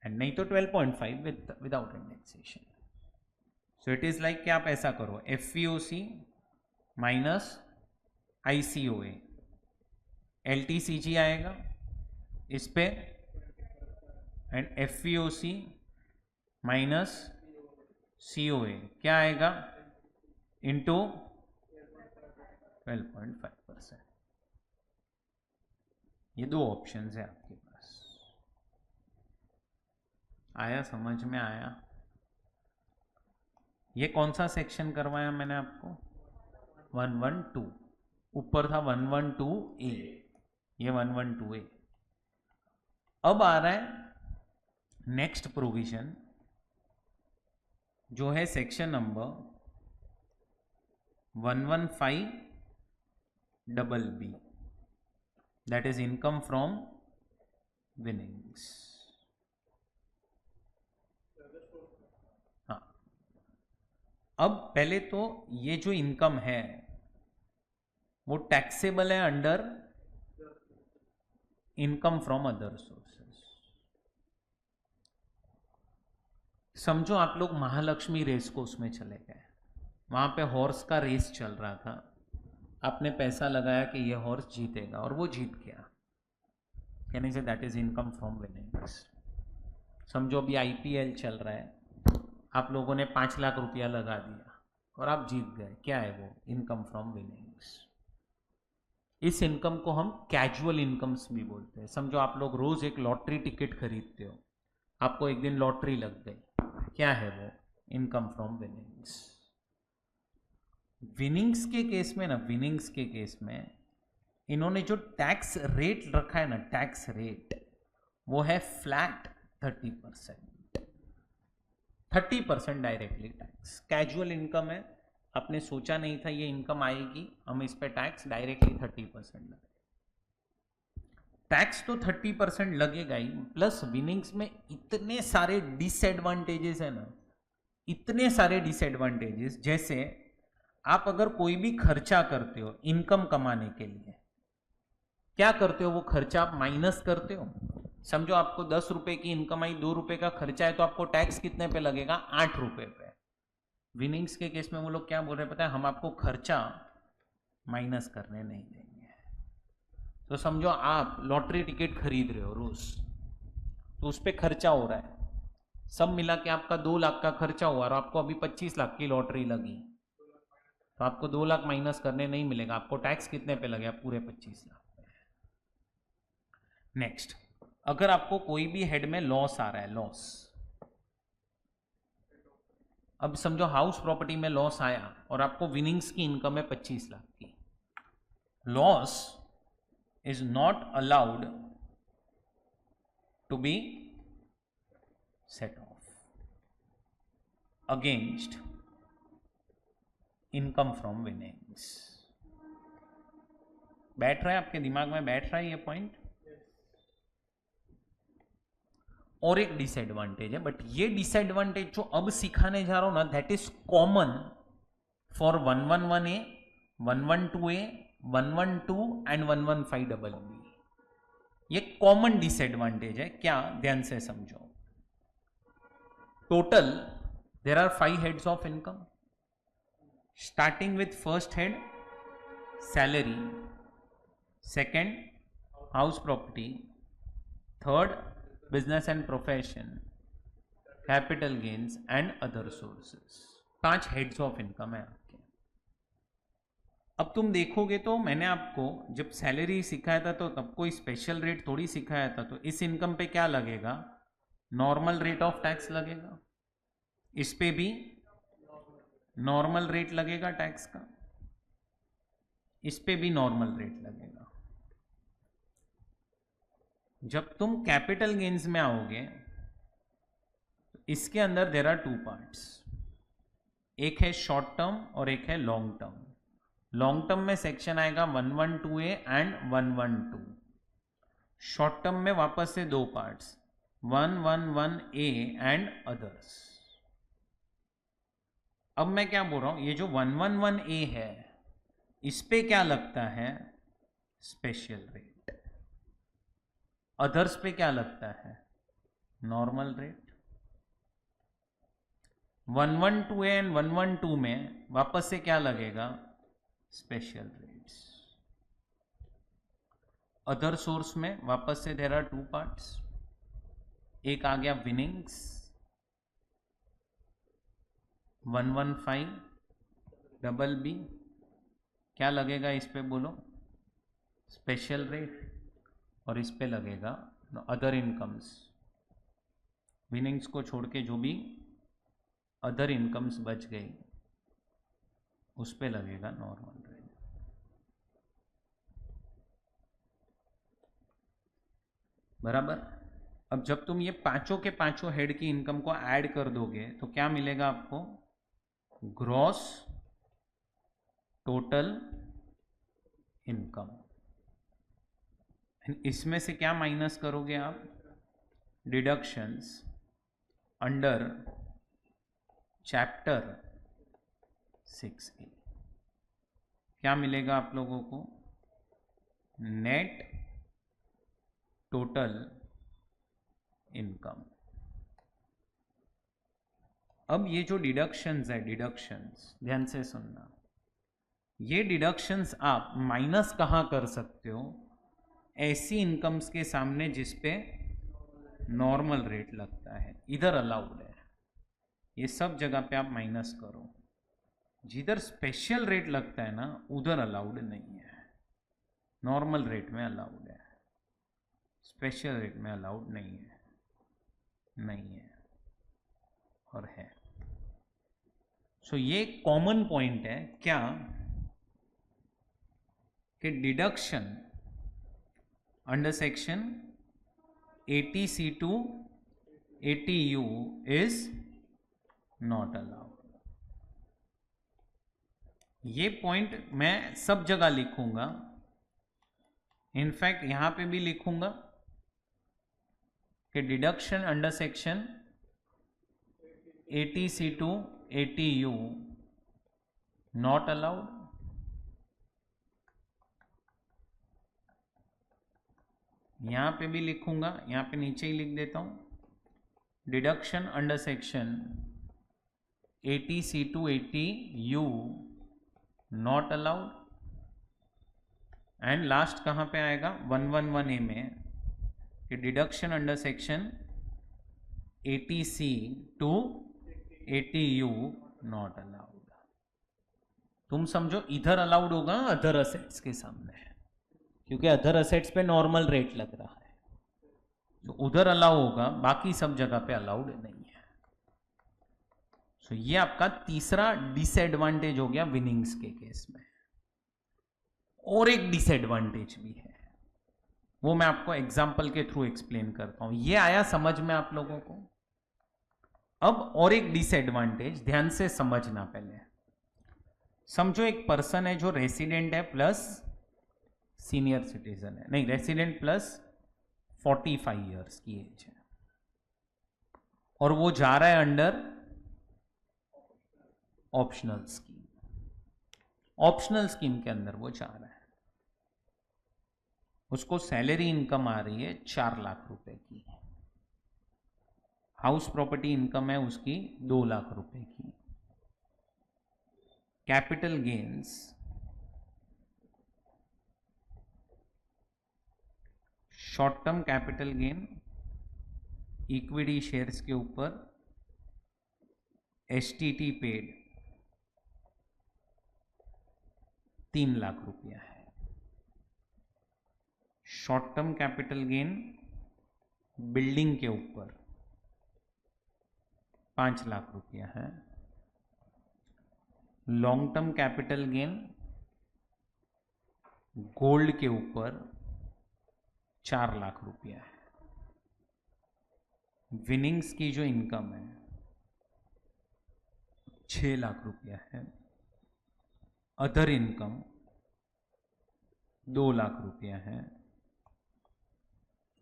एंड नहीं तो 12.5 without indexation. So it is like कि आप ऐसा करो, FVOC माइनस ICOA, LTCG आएगा इस पे, एंड FVOC माइनस COA क्या आएगा इंटू 12.5%. ये दो ऑप्शंस है आपके पास. आया समझ में आया. ये कौन सा सेक्शन करवाया मैंने आपको? 112. ऊपर था 112A, ये 112A. अब आ रहा है नेक्स्ट प्रोविजन जो है section number 115BB, that is income from winnings. हाँ, अब पहले तो ये जो इनकम है वो टैक्सेबल है under income from other sources. समझो आप लोग महालक्ष्मी रेस कोर्स में चले गए, वहां पे हॉर्स का रेस चल रहा था, आपने पैसा लगाया कि ये हॉर्स जीतेगा और वो जीत गया. Can I say that is income from winnings. समझो अभी IPL चल रहा है, आप लोगों ने 5 लाख रुपया लगा दिया और आप जीत गए. क्या है वो? Income from winnings. इस इनकम को हम कैजुअल इनकम्स भी बोलते हैं. समझो आप लोग रोज एक लॉटरी टिकट खरीदते हो, आपको एक दिन लॉटरी लग गई, क्या है वो? Income from winnings. विनिंग्स के केस में ना, विनिंग्स के केस में इन्होंने जो टैक्स रेट रखा है ना, टैक्स रेट वो है flat 30%. 30% directly tax. Casual income है, आपने सोचा नहीं था ये इनकम आएगी, हम इस पे टैक्स डायरेक्टली 30% लगे. टैक्स तो 30% लगेगा ही, प्लस विनिंग्स में इतने सारे डिसएडवांटेजेस है ना, इतने सारे डिसएडवांटेजेस. जैसे आप अगर कोई भी खर्चा करते हो इनकम कमाने के लिए, क्या करते हो? वो खर्चा आप माइनस करते हो. समझो आपको 10 रुपए की इनकम आई, 2 रुपए का खर्चा है, तो आपको टैक्स कितने पे लगेगा? 8 रुपए पे. विनिंग्स के केस में वो लोग क्या बोल रहे हैं पता है? हम आपको खर्चा माइनस करने नहीं देंगे. तो समझो आप लॉटरी टिकट खरीद रहे हो रोज, तो उस पर खर्चा हो रहा है, सब मिला के आपका 2 लाख का खर्चा हुआ और आपको अभी 25 लाख की लॉटरी लगी, तो आपको 2 लाख माइनस करने नहीं मिलेगा. आपको टैक्स कितने पे लगेगा? पूरे 25 लाख. नेक्स्ट, अगर आपको कोई भी हेड में लॉस आ रहा है, लॉस, अब समझो हाउस प्रॉपर्टी में लॉस आया और आपको विनिंग्स की इनकम है 25 लाख की. Loss is not allowed to be set off against income from winnings. बैठ रहा है आपके दिमाग में? बैठ रहा है ये पॉइंट? और एक डिसएडवांटेज है, बट ये डिसएडवांटेज जो अब सिखाने जा रहा हूं ना, that is common for 111A, 112A, 112 and 115BB. ये कॉमन डिसएडवांटेज है. क्या? ध्यान से समझो. Total there are 5 heads of income, starting with first head salary, second house property, third business and profession, capital gains and other sources. 5 heads of income है आपके। अब तुम देखोगे तो मैंने आपको जब सैलरी सिखाया था तो तब कोई स्पेशल रेट थोड़ी सिखाया था। तो इस इनकम पे क्या लगेगा? नॉर्मल रेट ऑफ टैक्स लगेगा। इस पे भी नॉर्मल रेट लगेगा टैक्स का, इस पे भी नॉर्मल रेट लगेगा। जब तुम कैपिटल गेन्स में आओगे तो इसके अंदर देयर आर 2 पार्ट्स, एक है शॉर्ट टर्म और एक है लॉन्ग टर्म। लॉन्ग टर्म में सेक्शन आएगा 112A एंड 112। शॉर्ट टर्म में वापस से 2 पार्ट्स, 111A एंड अदर्स। अब मैं क्या बोल रहा हूं, ये जो 111A है इस पे क्या लगता है? Special rate. अदर्स पे क्या लगता है? Normal rate. 112A एंड 112 में वापस से क्या लगेगा? Special rates. अदर सोर्स में वापस से देयर आर 2 पार्ट्स, एक आ गया विनिंग्स 115 डबल बी, क्या लगेगा इस पे बोलो? Special rate. और इस पे लगेगा अदर इनकम्स। विनिंग्स को छोड़ के जो भी अदर इनकम्स बच गई उस पे लगेगा नॉर्मल रेट। बराबर। अब जब तुम ये पांचों के पांचों हेड की इनकम को ऐड कर दोगे तो क्या मिलेगा आपको? Gross total income. इसमें से क्या माइनस करोगे आप? Deductions under chapter 6A। क्या मिलेगा आप लोगों को? Net total income. अब ये जो डिडक्शंस है, डिडक्शंस ध्यान से सुनना, ये डिडक्शंस आप माइनस कहाँ कर सकते हो? ऐसी इनकम्स के सामने जिस पे नॉर्मल रेट लगता है, इधर अलाउड है। ये सब जगह पे आप माइनस करो। जिधर स्पेशल रेट लगता है ना उधर अलाउड नहीं है, नॉर्मल रेट में अलाउड है, स्पेशल रेट में अलाउड नहीं है। नहीं है और है। सो ये कॉमन पॉइंट है क्या कि deduction under section 80C2 80U is not allowed. ये पॉइंट मैं सब जगह लिखूंगा, इनफैक्ट यहां पे भी लिखूंगा कि deduction under section 80C2 80U not allowed. यहां पे भी लिखूंगा, यहां पे नीचे ही लिख देता हूं, deduction under section 80C2 80U not allowed. And last कहां पे आएगा? 111A में कि deduction under section 80C to 80U not allowed. तुम समझो इधर अलाउड होगा अदर असेट्स के सामने, क्योंकि अदर असेट्स पे नॉर्मल रेट लग रहा है, तो उधर अलाउ होगा, बाकी सब जगह पे अलाउड नहीं है। सो ये आपका तीसरा डिसएडवांटेज हो गया विनिंग्स के केस में। और एक डिसएडवांटेज भी है, वो मैं आपको एग्जांपल के थ्रू एक्सप्लेन करता हूं। ये आया समझ में आप लोगों को? अब और एक डिसएडवांटेज ध्यान से समझना। पहले समझो एक पर्सन है जो रेसिडेंट है प्लस सीनियर सिटीजन है, नहीं रेसिडेंट प्लस 45 इयर्स की एज है, और वो जा रहा है under optional scheme. Optional scheme के अंदर वो जा रहा है, उसको सैलरी इनकम आ रही है 4 लाख रुपए की, हाउस प्रॉपर्टी इनकम है उसकी 2 लाख रुपए की, capital gains short term capital gain equity shares के ऊपर एसटीटी पेड 3 लाख रुपया है। Short term capital gain building के ऊपर 5 लाख रुपया है। Long term capital gain gold के ऊपर 4 लाख रुपया है। विनिंग्स की जो इनकम है 6 लाख रुपया है। अदर इनकम 2 लाख रुपया है।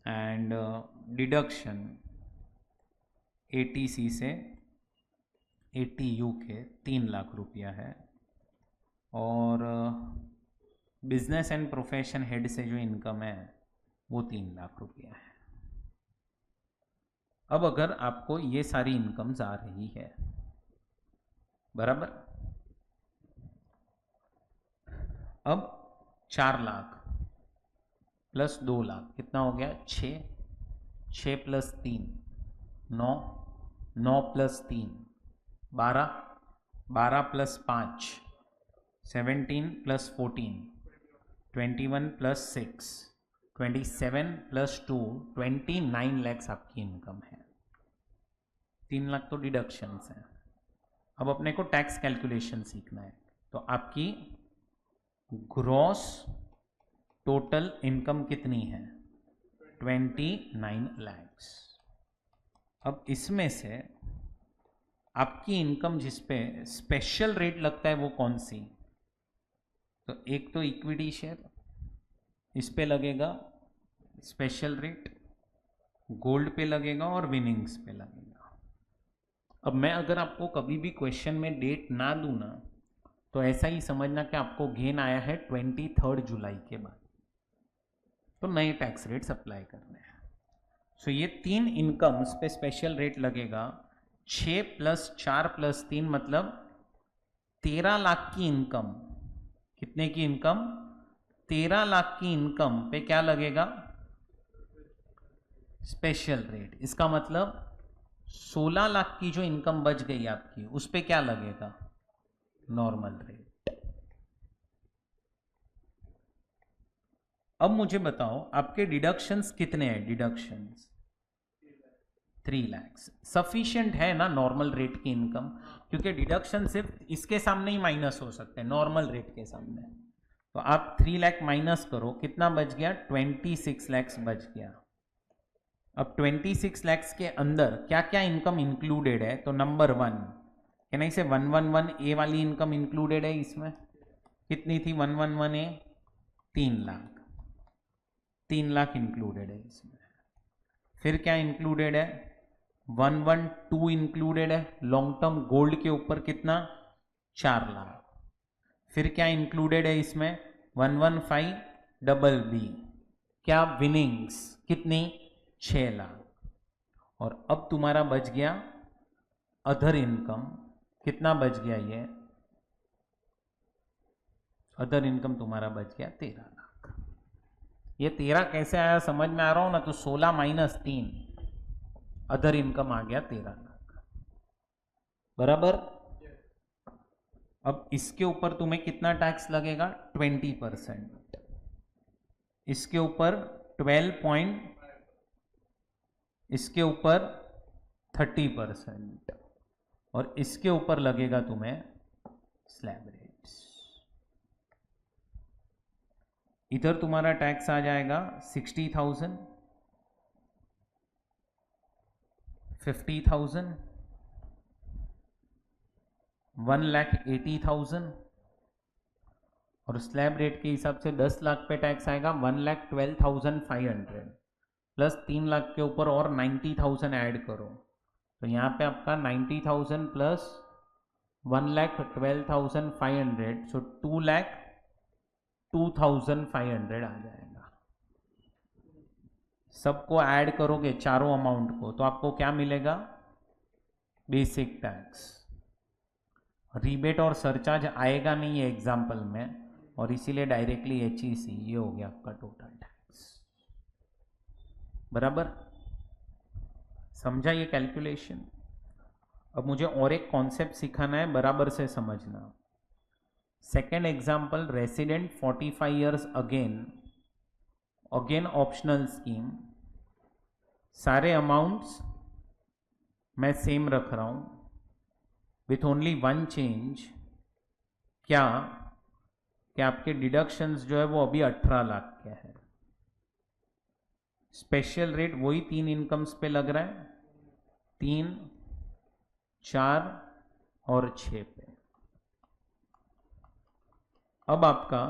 एंड डिडक्शन एटीसी से एटीयू के 3 लाख रुपया है। और बिजनेस एंड प्रोफेशन हेड से जो इनकम है वो 3 लाख रुपया है। अब अगर आपको ये सारी इनकम्स आ रही है बराबर, अब 4 लाख प्लस 2 लाख कितना हो गया? 6 plus 3 9, 9 plus 3 12, 12 plus 5 17 plus 14 21 plus 6 27 plus 2 29 lakhs आपकी इनकम है। 3 लाख तो डिडक्शंस हैं। अब अपने को टैक्स कैलकुलेशन सीखना है। तो आपकी ग्रॉस टोटल इनकम कितनी है? 29 लैक्स। अब इसमें से आपकी इनकम जिस पे स्पेशल रेट लगता है वो कौन सी? तो एक तो इक्विटी शेयर, इस पे लगेगा स्पेशल रेट, गोल्ड पे लगेगा और विनिंग्स पे लगेगा। अब मैं अगर आपको कभी भी क्वेश्चन में डेट ना दूं ना तो ऐसा ही समझना कि आपको गेन आया है 23 जुलाई के बाद, तो नए टैक्स रेट्स अप्लाई करने हैं। सो ये 3 इनकम्स पे स्पेशल रेट लगेगा। 6 प्लस 4 प्लस 3 मतलब 13 लाख की इनकम। कितने की इनकम? 13 लाख की इनकम पे क्या लगेगा? Special rate. इसका मतलब 16 लाख की जो इनकम बच गई आपकी उस पे क्या लगेगा? Normal rate. अब मुझे बताओ आपके डिडक्शंस कितने हैं? डिडक्शंस 3 लैक्स सफिशिएंट है ना नॉर्मल रेट की इनकम? क्योंकि डिडक्शन सिर्फ इसके सामने ही माइनस हो सकते हैं, नॉर्मल रेट के सामने। तो आप 3 लाख माइनस करो, कितना बच गया? 26 लैक्स बच गया। अब 26 लैक्स के अंदर क्या क्या इनकम इंक्लूडेड है? तो नंबर 1 कैन आई से 111 ए वाली इनकम इंक्लूडेड है इसमें। कितनी थी 111 ए? 3 लाख। 3 लाख इंक्लूडेड है इसमें। फिर क्या इंक्लूडेड है? 112 इंक्लूडेड है लॉन्ग टर्म गोल्ड के ऊपर, कितना? 4 लाख। फिर क्या इंक्लूडेड है इसमें? 115 डबल बी, क्या? विनिंग्स, कितनी? 6 लाख। और अब तुम्हारा बच गया अदर इनकम, कितना बच गया? ये अदर इनकम तुम्हारा बच गया 13 लाख। ये 13 कैसे आया समझ में आ रहा हो ना? तो 16 माइनस 3 अदर इनकम आ गया 13 लाख बराबर। अब इसके ऊपर तुम्हें कितना टैक्स लगेगा? 20%। इसके ऊपर 12 इसके ऊपर 30% और इसके ऊपर लगेगा तुम्हें स्लैब रेट्स। इधर तुम्हारा टैक्स आ जाएगा 60,000, 50,000, 1,80,000 और स्लैब रेट के हिसाब से 10 लाख पे टैक्स आएगा 1,12,500 प्लस 3 लाख के ऊपर और 90,000 ऐड करो तो यहाँ पे आपका 90,000 प्लस 1,12,500 सो 2,02,500 आ जाएगा। सबको ऐड करोगे चारों अमाउंट को तो आपको क्या मिलेगा? Basic tax. रिबेट और सरचार्ज आएगा नहीं है एग्जाम्पल में और इसीलिए डायरेक्टली HEC ये हो गया आपका टोटल टैक्स। बराबर, समझा ये कैलकुलेशन। अब मुझे और एक कॉन्सेप्ट सिखाना है, बराबर से समझना। Second example, resident 45 years again optional scheme, सारे अमाउंट्स मैं सेम रख रहा हूं विथ ओनली वन चेंज, क्या कि आपके डिडक्शंस जो है वो अभी 18 लाख के हैं। स्पेशल रेट वही 3 इनकम्स पे लग रहा है, 3, 4 और 6 पे। अब आपका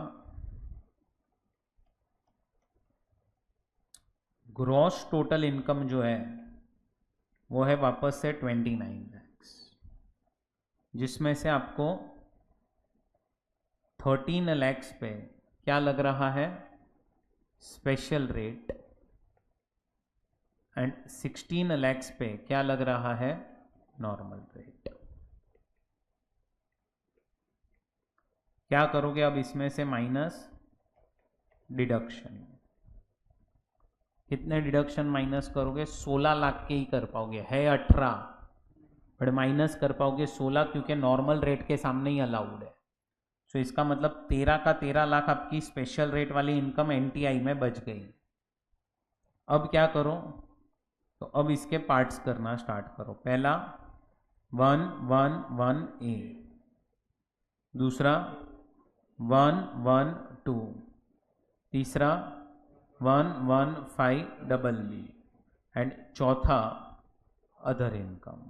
ग्रॉस टोटल इनकम जो है वो है वापस से 29 लैक्स, जिसमें से आपको 13 लैक्स पे क्या लग रहा है, स्पेशल रेट, एंड 16 लैक्स पे क्या लग रहा है, नॉर्मल रेट। क्या करोगे अब इसमें से माइनस डिडक्शन, कितने डिडक्शन माइनस करोगे, 16 लाख के ही कर पाओगे, है 18 बट माइनस कर पाओगे 16, क्योंकि नॉर्मल रेट के सामने ही अलाउड है। तो इसका मतलब 13 का 13 लाख आपकी स्पेशल रेट वाली इनकम एनटीआई में बच गई। अब क्या करो, तो अब इसके पार्ट्स करना स्टार्ट करो। पहला 111A, दूसरा 112, तीसरा 115BB एंड चौथा अदर इनकम।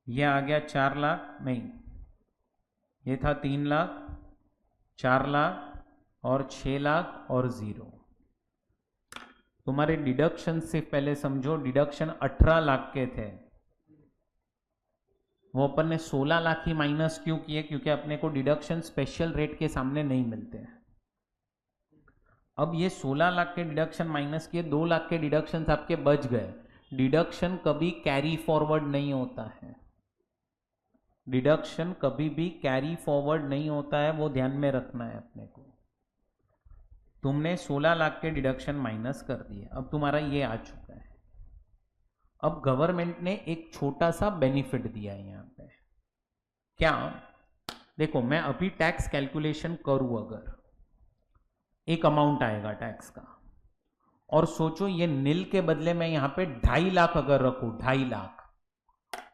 ये आ गया 4 लाख, नहीं ये था 3 लाख, 4 लाख और 6 लाख और 0। तुम्हारे डिडक्शन से पहले समझो, डिडक्शन 18 लाख के थे, वो अपन ने 16 लाख ही माइनस क्यों किए, क्योंकि अपने को डिडक्शन स्पेशल रेट के सामने नहीं मिलते हैं। अब ये 16 लाख के डिडक्शन माइनस किए, 2 लाख के डिडक्शन आपके बच गए। डिडक्शन कभी कैरी फॉरवर्ड नहीं होता है, डिडक्शन कभी भी कैरी फॉरवर्ड नहीं होता है, वो ध्यान में रखना है अपने को। तुमने 16 लाख के डिडक्शन माइनस कर दिए, अब तुम्हारा ये आ चुका है। अब गवर्नमेंट ने एक छोटा सा बेनिफिट दिया है यहां पे, क्या, देखो मैं अभी टैक्स कैलकुलेशन करूं, अगर एक अमाउंट आएगा टैक्स का, और सोचो ये नील के बदले में यहां पे 2.5 लाख अगर रखूं, 2.5 लाख,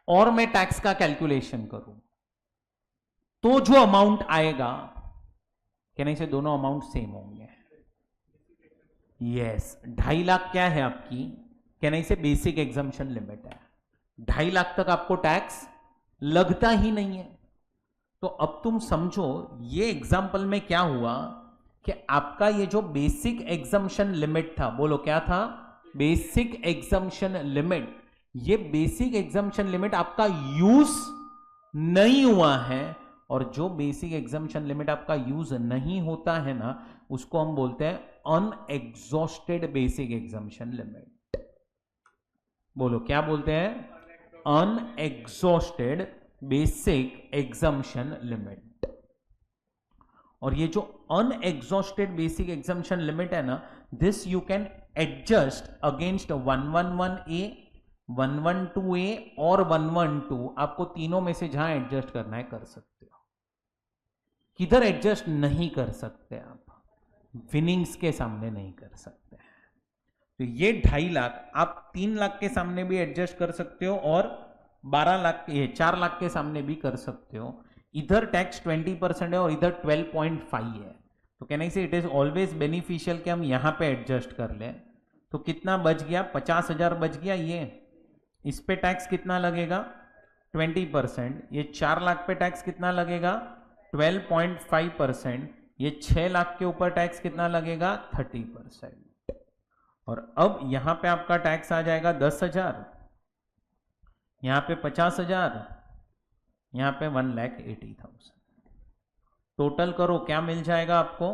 और मैं टैक्स का कैलकुलेशन करूं, तो जो अमाउंट आएगा, कहने से दोनों अमाउंट सेम होंगे। यस, 2.5 लाख क्या है आपकी, कहने से बेसिक एग्जम्पशन लिमिट है, 2.5 लाख तक आपको टैक्स लगता ही नहीं है। तो अब तुम समझो ये एग्जाम्पल में क्या हुआ कि आपका ये जो बेसिक एग्जम्पशन लिमिट था, बोलो क्या था, बेसिक एग्जम्पशन लिमिट, ये बेसिक एग्जम्पशन लिमिट आपका यूज नहीं हुआ है। और जो बेसिक एग्जम्पशन लिमिट आपका यूज नहीं होता है ना, उसको हम बोलते हैं अनएग्जॉस्टेड बेसिक एग्जम्पशन लिमिट। बोलो क्या बोलते हैं, अनएग्जॉस्टेड बेसिक एग्जम्पशन लिमिट। और ये जो अनएग्जॉस्टेड बेसिक एग्जम्पशन लिमिट है ना, this you can adjust against 111A, 112A और 112, आपको तीनों में से जहां एडजस्ट करना है कर सकते हो। किधर एडजस्ट नहीं कर सकते आप, विनिंग्स के सामने नहीं कर सकते। तो ये 2.5 लाख आप 3 लाख के सामने भी एडजस्ट कर सकते हो, और 12 लाख, ये 4 लाख के सामने भी कर सकते हो। इधर टैक्स 20% है और इधर 12.5 है, तो कहने से इट इज ऑलवेज बेनिफिशियल कि हम यहां पे एडजस्ट कर लें। तो कितना बच गया, 50,000 बच गया। ये इस पे टैक्स कितना लगेगा, 20%। ये 4 लाख पे टैक्स कितना लगेगा, 12.5%। ये 6 लाख के ऊपर टैक्स कितना लगेगा, 30%। और अब यहां पे आपका टैक्स आ जाएगा 10,000, यहां पे 50,000, यहां पे 1,80,000। टोटल करो क्या मिल जाएगा आपको,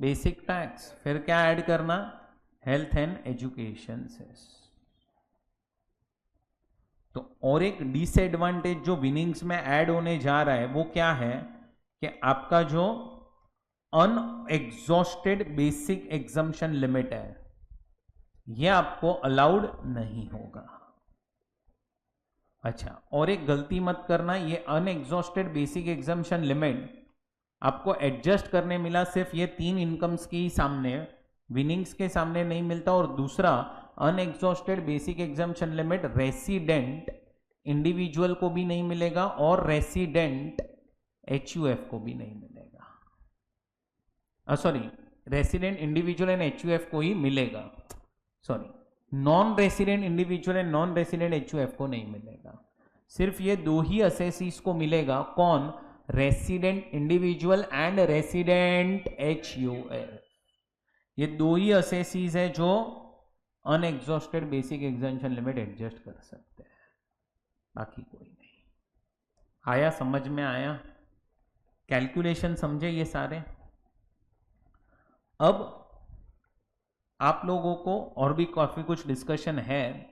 बेसिक टैक्स, फिर क्या ऐड करना, हेल्थ एंड एजुकेशन सेस। तो और एक डिसएडवांटेज जो विनिंग्स में ऐड होने जा रहा है वो क्या है कि आपका जो अनएग्जॉस्टेड बेसिक एग्जम्पशन लिमिट है, यह आपको अलाउड नहीं होगा। अच्छा, और एक गलती मत करना, ये अनएग्जॉस्टेड बेसिक एग्जम्पशन लिमिट आपको एडजस्ट करने मिला सिर्फ ये 3 इनकम्स के ही सामने, विनिंग्स के सामने नहीं मिलता। और दूसरा, unexhausted basic exemption limit resident individual को भी नहीं मिलेगा और रेसिडेंट एचयूएफ को भी नहीं मिलेगा। Sorry, resident individual and HUF को ही मिलेगा, sorry, non resident individual and non resident HUF को नहीं मिलेगा। सिर्फ ये दो ही असेसीज को मिलेगा। कौन? Resident individual and resident HUF. ये दो ही असेसीज है जो unexhausted basic exemption limit adjust कर सकते हैं, बाकी कोई नहीं। आया समझ में? आया? कैलकुलेशन समझे ये सारे? अब आप लोगों को और भी काफी कुछ डिस्कशन है,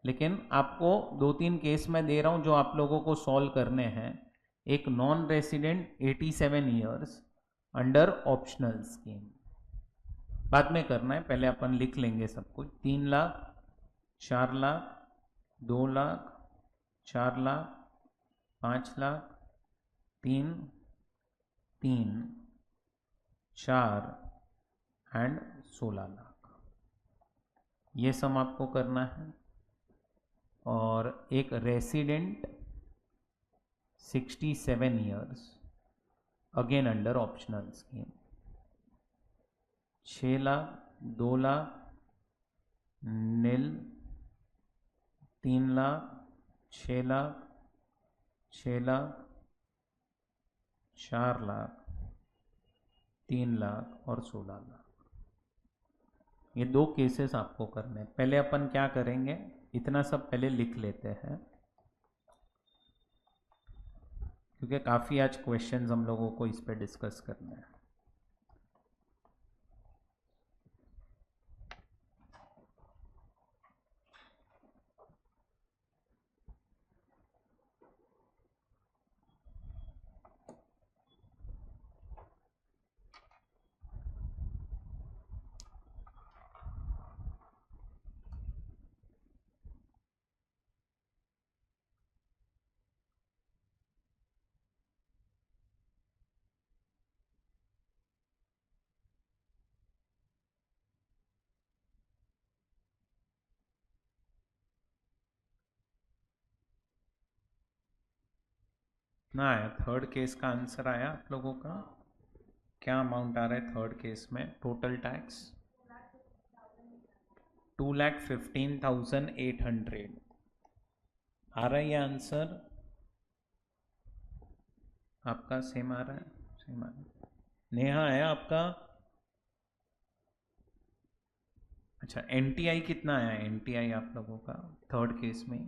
लेकिन आपको 2-3 केस मैं दे रहा हूं जो आप लोगों को सॉल्व करने हैं। एक non resident 87 years under optional scheme, बाद में करना है, पहले अपन लिख लेंगे सब कुछ। 3 लाख, 4 लाख, 2 लाख, 4 लाख, 5 लाख, 3, 3, 4 एंड 16 लाख, ये सम आपको करना है। और एक resident 67 years again under optional scheme, 6 lakh, 2 lakh, nil, 3 lakh, 6 lakh, 6 lakh, 4 lakh, 3 lakh और 16 लाख। ये 2 केसेस आपको करने हैं। पहले अपन क्या करेंगे, इतना सब पहले लिख लेते हैं, क्योंकि काफ़ी आज क्वेश्चंस हम लोगों को इस पे डिस्कस करना है। कितना आया थर्ड केस का आंसर? आया आप लोगों का? क्या अमाउंट आ रहा है थर्ड केस में? टोटल टैक्स 2,15,800 आ रहा है ये आंसर आपका? सेम आ रहा है? सेम आ रहा है। नेहा है आपका? अच्छा, एनटीआई कितना आया? एनटीआई आप लोगों का थर्ड केस में?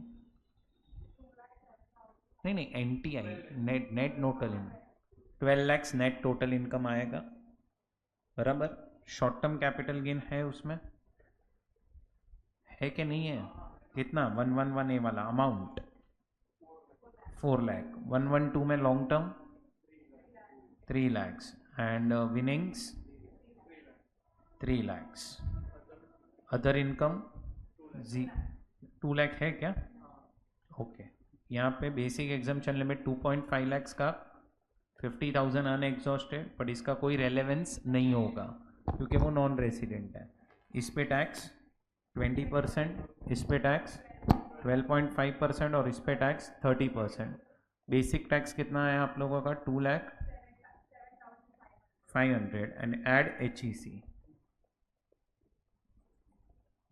नहीं नहीं, NTI net, net total income 12 lakh net total income आएगा, बराबर। शॉर्ट टर्म कैपिटल गेन है उसमें, है कि नहीं है? कितना? 111 ए वाला अमाउंट 4 लाख, 112 में long term 3 lakh and winnings 3 lakh, other income 2 lakh है क्या? ओके, यहाँ पे बेसिक एग्जम्पशन लिमिट 2.5 लाख का 50,000 अनएग्जॉस्टेड, बट इसका कोई रेलेवेंस नहीं होगा क्योंकि वो नॉन रेसिडेंट है। इस पे टैक्स 20%, इस पे टैक्स 12.5% और इस पे टैक्स 30%। बेसिक टैक्स कितना है आप लोगों का? 2,05,000 एंड एड HEC।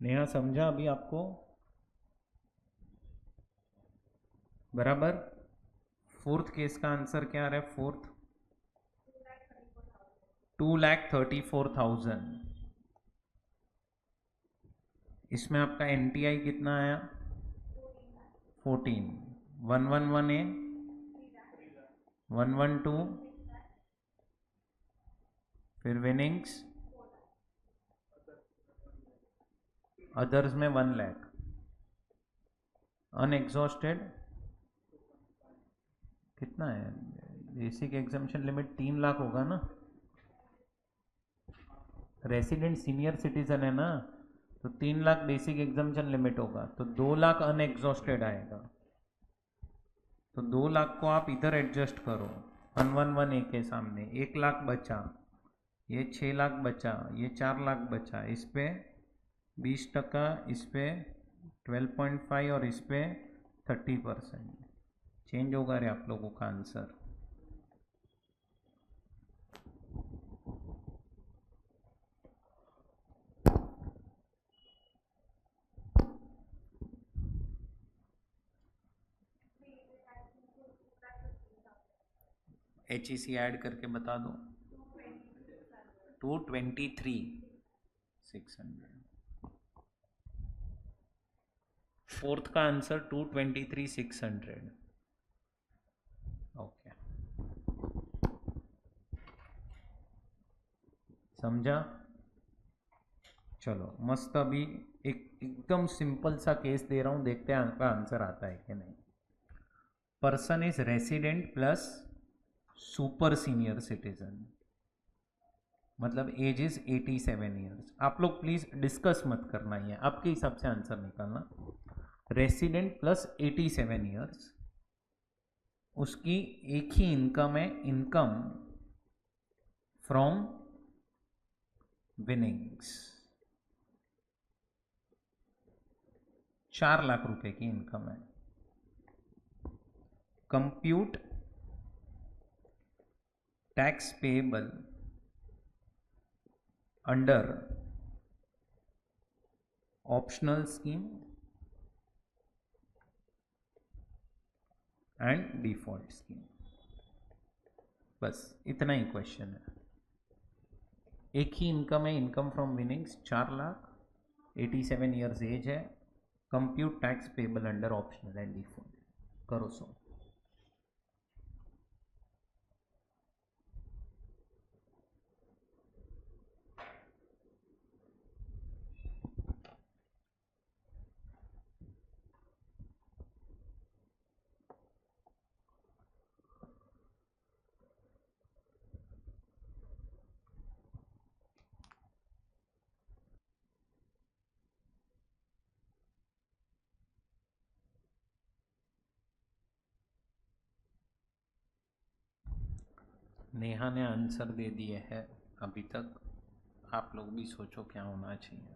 नेहा समझा अभी आपको? बराबर। फोर्थ केस का आंसर क्या आ रहा है? फोर्थ 2,34,000। इसमें आपका एनटीआई कितना आया? 14, 111 ए, 112, फिर विनिंग्स, अदर्स में 1 लाख, अनएग्जॉस्टेड कितना है? बेसिक एग्जम्पशन लिमिट 3 लाख होगा ना, रेसिडेंट सीनियर सिटीजन है ना, तो 3 लाख बेसिक एग्जाम्पशन लिमिट होगा, तो 2 लाख अनएग्जॉस्टेड आएगा। तो 2 लाख को आप इधर एडजस्ट करो 111A के सामने, 1 लाख बचा, ये 6 लाख बचा, ये 4 लाख बचा, इस पे 20%, इस पे 12.5 और इस पे 30%। चेंज होगा रे आप लोगों का आंसर। HEC ऐड करके बता दो। 223,600। फोर्थ का आंसर 223,600। ओके, समझा? चलो मस्त। अभी एकदम सिंपल सा केस दे रहा हूं, देखते हैं आपका आंसर आता है कि नहीं। Person is resident plus super senior citizen, मतलब एज इज 87 ईयर्स। आप लोग प्लीज डिस्कस मत करना, ही है आपके हिसाब से आंसर निकालना। रेसिडेंट प्लस 87 ईयर्स, उसकी एक ही इनकम है, इनकम फ्रॉम विनिंग्स, 4 लाख रुपए की इनकम है। Compute tax payable under optional scheme and default scheme. बस इतना ही क्वेश्चन है। एक ही इनकम है, income from winnings 4 lakh, 87 years age है। Compute tax payable under optional and default, करो सो। नेहा ने आंसर दे दिए है अभी तक, आप लोग भी सोचो क्या होना चाहिए।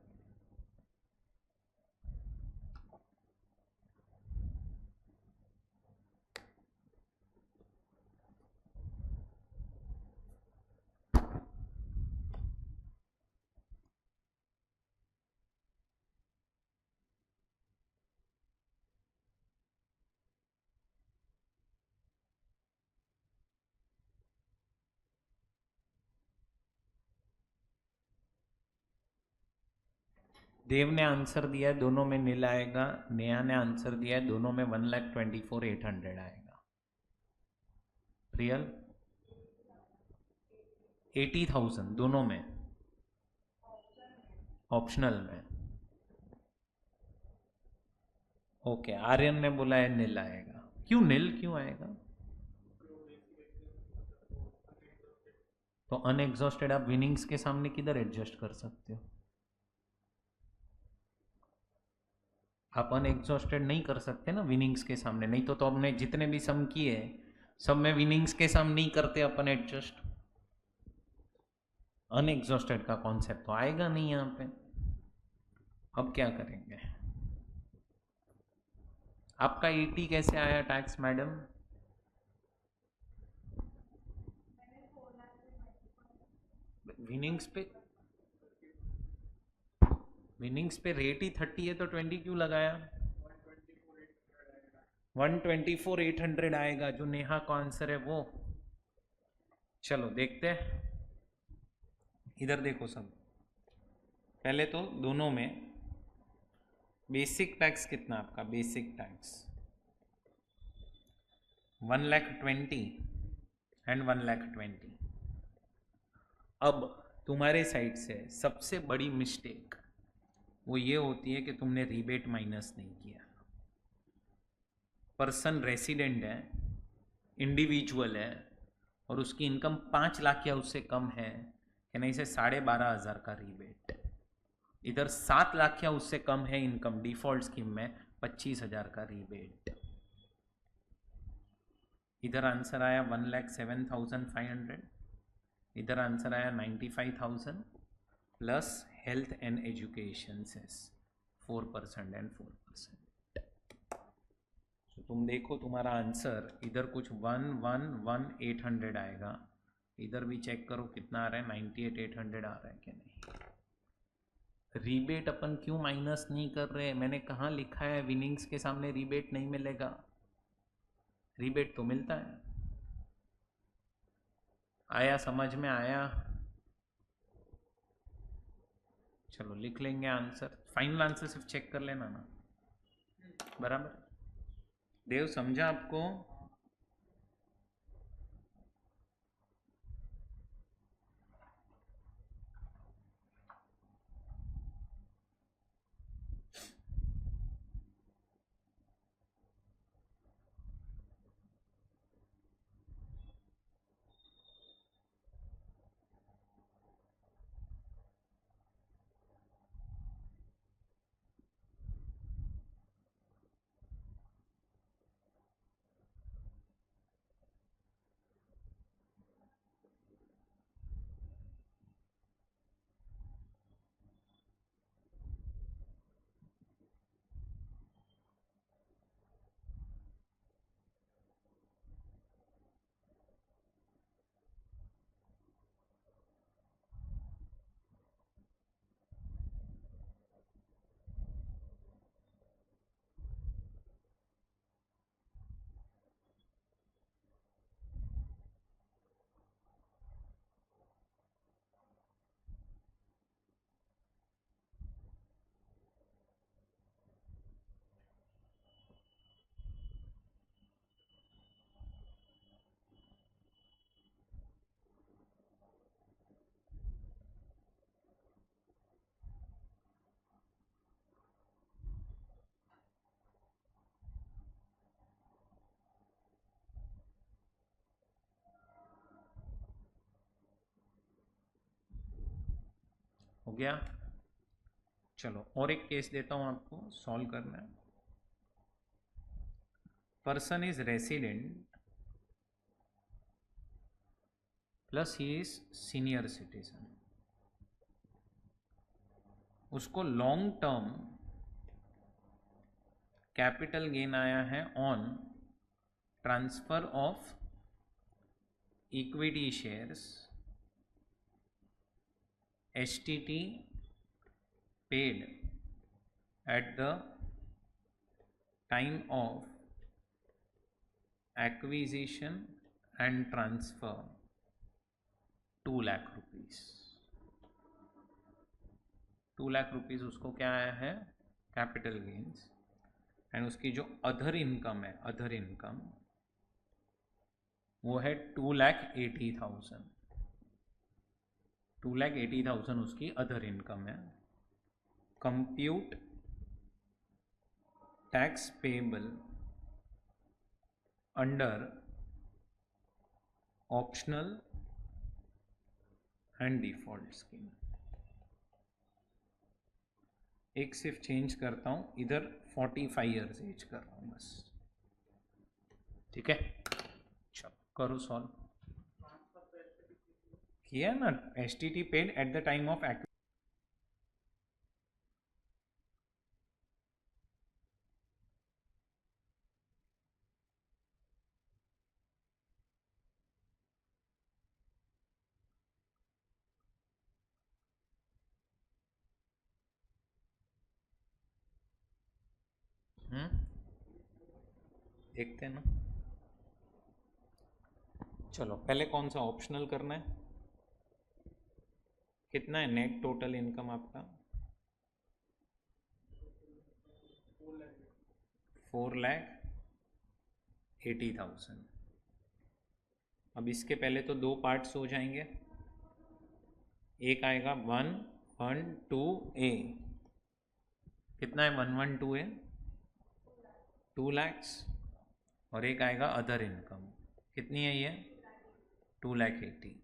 देव ने आंसर दिया है दोनों में नील आएगा। नेहा ने आंसर दिया है दोनों में 1,24,800 आएगा। रियल 80,000 दोनों में, ऑप्शनल में। ओके, आर्यन ने बोला है नील आएगा। क्यों नील क्यों आएगा? तो अनएग्जॉस्टेड आप विनिंग्स के सामने किधर एडजस्ट कर सकते हो? आप अनएग्जॉस्टेड नहीं कर सकते ना विनिंग्स के सामने, नहीं तो हमने जितने भी सम किए सब में विनिंग्स के सामने नहीं करते अपन एडजस्ट। अनएग्जॉस्टेड का कॉन्सेप्ट तो आएगा नहीं यहां पे। अब क्या करेंगे? आपका 80 कैसे आया टैक्स मैडम? विनिंग्स पे, विनिंग्स पे रेट ही 30 है तो 20 क्यों लगाया? 124,800 आएगा जो नेहा का आंसर है वो। चलो देखते हैं, इधर देखो सब। पहले तो दोनों में बेसिक टैक्स कितना आपका? Basic tax 1,20,000 and 1,20,000। अब तुम्हारे साइड से सबसे बड़ी मिस्टेक वो ये होती है कि तुमने रिबेट माइनस नहीं किया। पर्सन रेसिडेंट है, इंडिविजुअल है, और उसकी इनकम 5 लाख या उससे कम है, यानी इसे 12,500 का रीबेट। इधर 7 लाख या उससे कम है इनकम, डिफॉल्ट स्कीम में 25,000 का रीबेट। इधर आंसर आया 1,07,500, इधर आंसर आया 95,000 plus health and education cess 4% and 4%। तो तुम देखो तुम्हारा आंसर इधर कुछ 1,1,1,800 आएगा, इधर भी चेक करो कितना आ रहा है, 98,800 आ रहा है क्या नहीं। रीबेट अपन क्यों माइनस नहीं कर रहे? मैंने कहाँ लिखा है विनिंग्स के सामने रीबेट नहीं मिलेगा? रीबेट तो मिलता है। आया समझ में आया? चलो लिख लेंगे आंसर, फाइनल आंसर सिर्फ चेक कर लेना ना। बराबर देव, समझा आपको? हो गया? चलो और एक केस देता हूं आपको, सॉल्व करना है। Person is resident plus he is senior citizen, उसको लॉन्ग टर्म कैपिटल गेन आया है on transfer of equity shares STT paid at the time of acquisition and transfer 2 lakh rupees. 2 lakh rupees उसको क्या आया है? Capital gains. एंड उसकी जो other income है, अदर इनकम वो है 2,80,000। 2,80,000 उसकी अदर इनकम है। Compute tax payable under optional and default scheme. एक सिर्फ चेंज करता हूं, इधर 45 ईयर्स एज कर रहा हूं बस। ठीक है, चलो करो सॉल्व। किया ना, STT paid at the time of act. देखते हैं ना। चलो पहले कौन सा ऑप्शनल करना है? कितना है नेट टोटल इनकम आपका? 4,80,000। अब इसके पहले तो 2 पार्ट्स हो जाएंगे। एक आएगा 112A, कितना है 112A? 2 lakhs। और एक आएगा अदर इनकम, कितनी है ये? 2,80,000।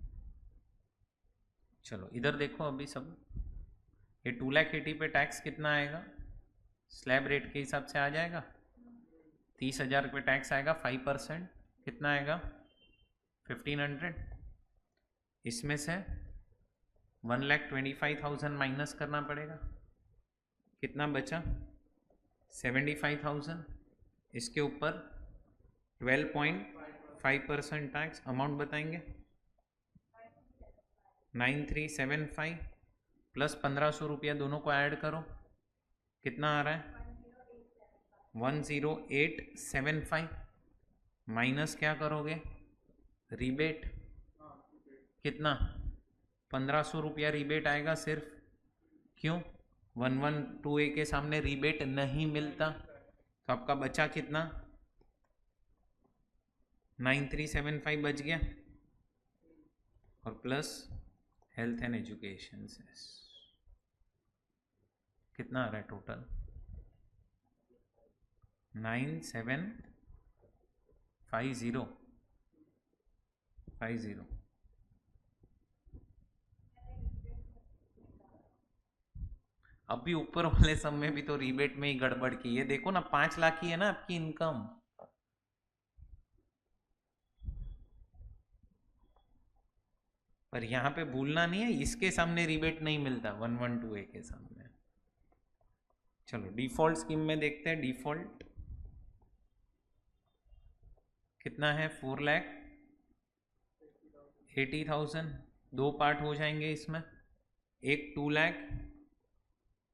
चलो इधर देखो अभी सब, ये 2,80,000 पे टैक्स कितना आएगा, स्लैब रेट के हिसाब से आ जाएगा, 30,000 पे टैक्स आएगा, 5% कितना आएगा, 1,500। इसमें से 1,25,000 माइनस करना पड़ेगा, कितना बचा, 75,000। इसके ऊपर 12.5% टैक्स, अमाउंट बताएंगे 9,375 प्लस 1,500 रुपया दोनों को ऐड करो, कितना आ रहा है 1,0875 माइनस क्या करोगे, रिबेट कितना 1,500 रुपया रिबेट आएगा सिर्फ, क्यों 1,128 के सामने रिबेट नहीं मिलता, तो आपका बचा कितना 9,375 बच गया, और plus health and education cess कितना आ रहा है टोटल 9,750 अभी ऊपर वाले सब में भी तो रिबेट में ही गड़बड़ की है, देखो ना 5 लाख ही है ना आपकी इनकम, पर यहाँ पे भूलना नहीं है इसके सामने रिबेट नहीं मिलता 1,128 के सामने। चलो डिफॉल्ट स्कीम में देखते हैं, डिफॉल्ट कितना है 4,80,000, दो पार्ट हो जाएंगे इसमें, एक 2 लाख,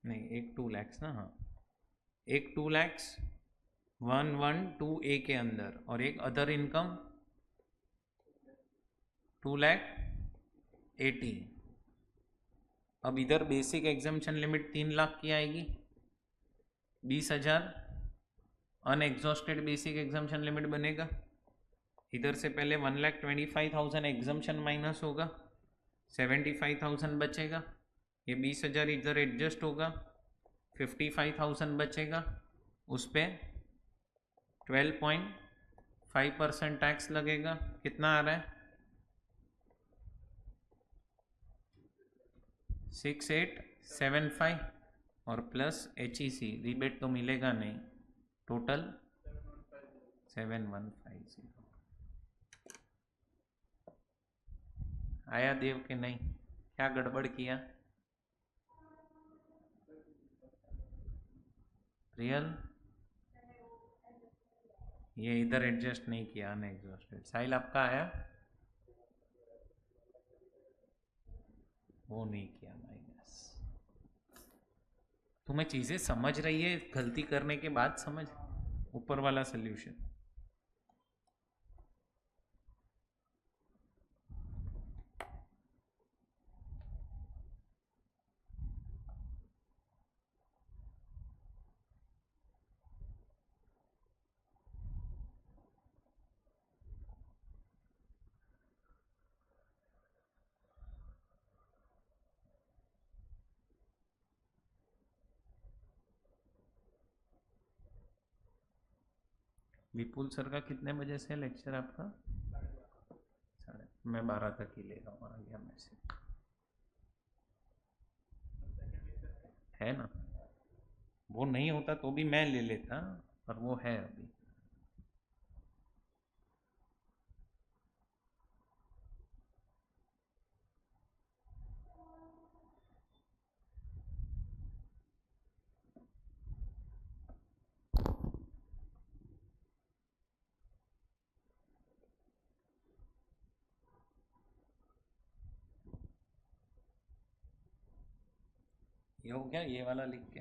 नहीं एक 2 लाख ना, हाँ एक 2 लाख 1,128 के अंदर, और एक अदर इनकम 2,80,000। अब इधर बेसिक एग्जाम्पशन लिमिट 3 लाख की आएगी, 20,000 अनएग्जॉस्टेड बेसिक एग्जाम्पशन लिमिट बनेगा, इधर से पहले 1,25,000 एग्जाम्पशन माइनस होगा, 75,000 बचेगा, ये 20,000 इधर एडजस्ट होगा, 55,000 बचेगा, उस पर 12.5% टैक्स लगेगा, कितना आ रहा है 6,875, और प्लस HEC रिबेट तो मिलेगा नहीं, टोटल 7,150। आया देव के नहीं, क्या गड़बड़ किया रियल, ये इधर एडजस्ट नहीं किया अनएग्जॉस्टेड, साहिल आपका आया, वो नहीं किया माइनस, तुम्हें चीजें समझ रही है गलती करने के बाद, समझ ऊपर वाला सोल्यूशन। विपुल सर का कितने बजे से लेक्चर आपका, मैं 12 तक ही ले रहा हूँ, आ गया मैसेज, है ना, वो नहीं होता तो भी मैं ले लेता, पर वो है अभी। ये हो गया, ये वाला लिख के,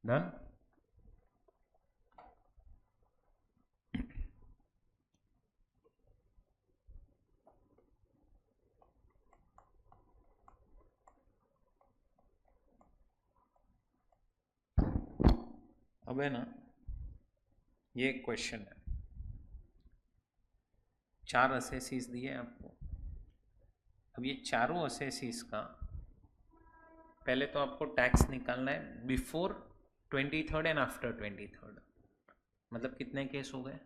डन। अब है ना, ये एक क्वेश्चन है, 4 असेसीज दिए आपको। अब ये चारों असेसीज का पहले तो आपको टैक्स निकालना है before 23rd and after 23rd। मतलब कितने केस हो गए?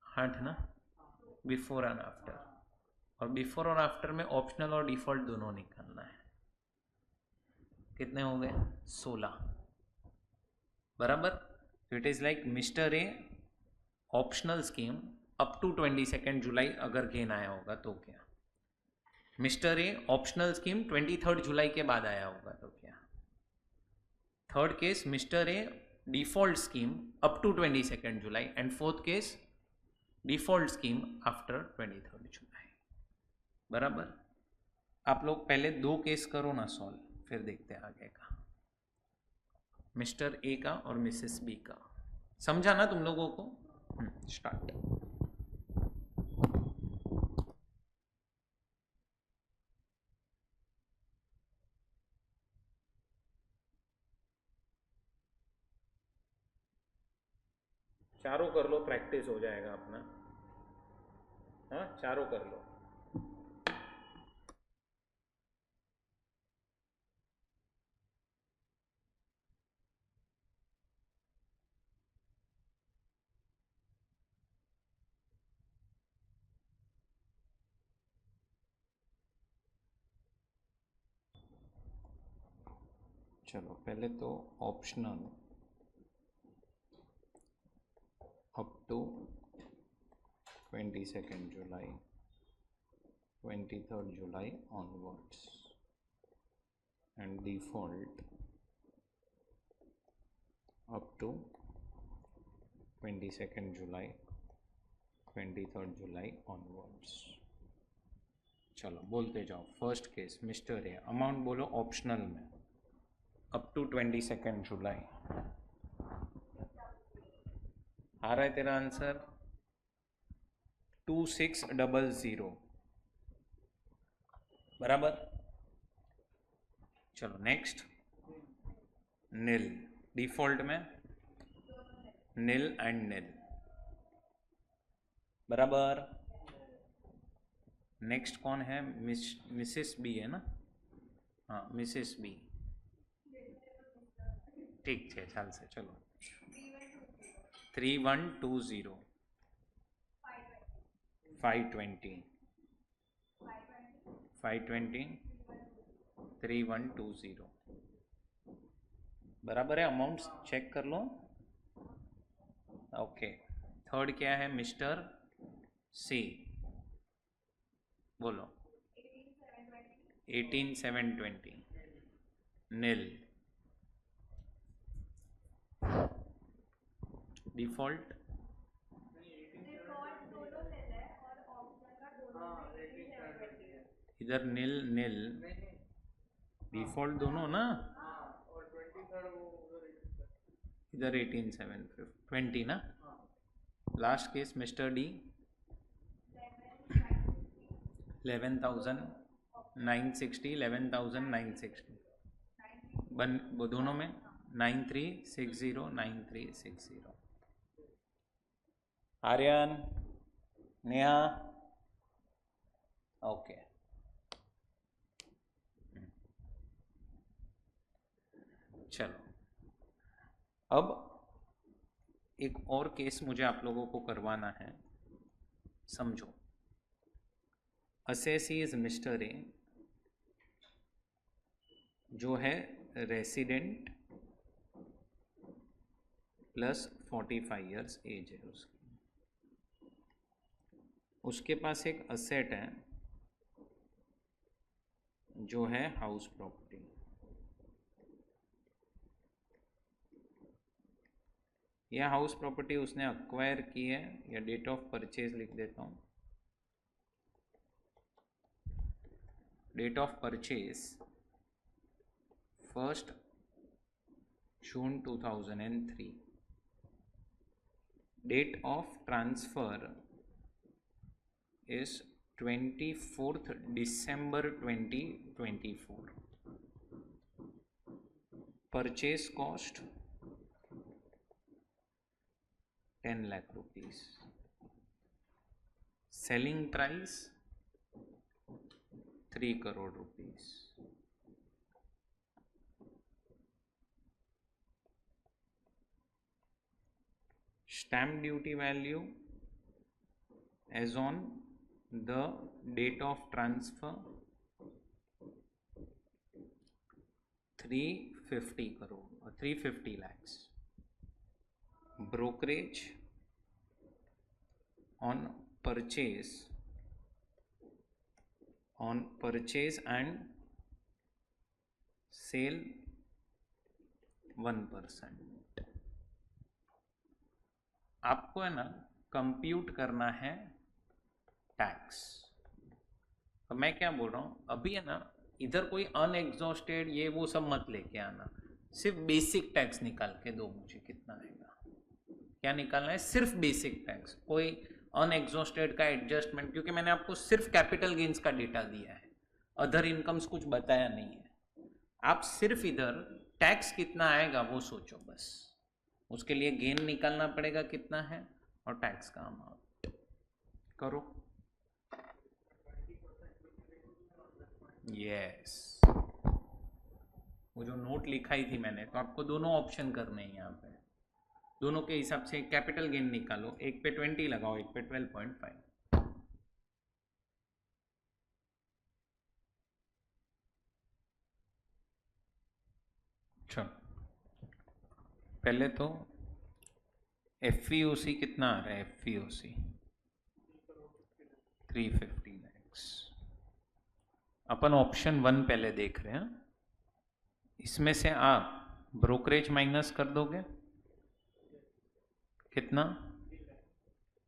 8 ना, बिफोर एंड आफ्टर। और बिफोर और आफ्टर में ऑप्शनल और डिफॉल्ट दोनों निकालना है। कितने हो गए? 16। बराबर। तो it is like mister A optional scheme up to 22 July अगर गेन आया होगा तो क्या, mister A optional scheme 23 July के बाद आया होगा तो क्या। Third case mister A default scheme up to 22 July and fourth case default scheme after 23 जुलाई। बराबर। आप लोग पहले 2 केस करो ना सॉल्व, फिर देखते हैं आगे का, मिस्टर ए का और मिसेस बी का। समझा ना तुम लोगों को? स्टार्ट। चारों कर लो, प्रैक्टिस हो जाएगा अपना। हाँ, चारों कर लो। चलो पहले तो optional up to 22 July, 23 July onwards and default up to 22 July, 23 July onwards। चलो बोलते जाओ। First case mister A, amount बोलो ऑप्शनल में, अप टू 22 जुलाई। आ रहा है तेरा आंसर? 2600। बराबर। चलो नेक्स्ट, नील। डिफॉल्ट में नील एंड नील। बराबर। नेक्स्ट कौन है? मिसेस बी है ना? हाँ, मिसेस बी। ठीक है, चाल से चलो। 3120, 520, 520, 3120। बराबर है। अमाउंट्स चेक कर लो। ओके। थर्ड क्या है? मिस्टर सी। बोलो। 18720, नील। डिफॉल्ट इधर नील नील, डिफॉल्ट दोनों ना, इधर 18720 ना। लास्ट केस मिस्टर डी 11,960, 11,960 बन वो दोनों में 9360, 9360। आर्यन, नेहा, ओके। चलो अब एक और केस मुझे आप लोगों को करवाना है, समझो। असेसी इज मिस्टर ए, जो है रेसिडेंट प्लस 45 ईयर्स एज है उसकी। उसके पास एक असेट है जो है हाउस प्रॉपर्टी। यह हाउस प्रॉपर्टी उसने अक्वायर की है, या डेट ऑफ परचेज लिख देता हूँ। Date of purchase 1 June 2003. Date of transfer is 24th December 2024. Purchase cost 10 lakh rupees. Selling price 3 crore rupees. Stamp duty value as on the date of transfer 350 crore or 350 lakhs. Brokerage on purchase and sale 1%. आपको है ना compute करना है tax. अब मैं क्या बोल रहा हूँ, अभी है ना इधर कोई अनएग्जॉस्टेड ये वो सब मत लेके आना, सिर्फ बेसिक टैक्स निकाल के दो मुझे। कितना आएगा, क्या निकालना है? सिर्फ बेसिक टैक्स, कोई अनएग्जॉस्टेड का एडजस्टमेंट, क्योंकि मैंने आपको सिर्फ कैपिटल गेन्स का डेटा दिया है, अदर इनकम्स कुछ बताया नहीं है। आप सिर्फ इधर टैक्स कितना आएगा वो सोचो बस। उसके लिए गेन निकालना पड़ेगा कितना है और टैक्स का अमाउंट करो। यस, वो जो नोट लिखाई थी मैंने, तो आपको दोनों ऑप्शन करने हैं यहाँ पे, दोनों के हिसाब से कैपिटल गेन निकालो। एक पे 20 लगाओ, एक पे 12.5। चलो पहले तो FVOC कितना आ रहा है? FVOC 350 लैक्स। अपन ऑप्शन 1 पहले देख रहे हैं। इसमें से आप ब्रोकरेज माइनस कर दोगे, कितना?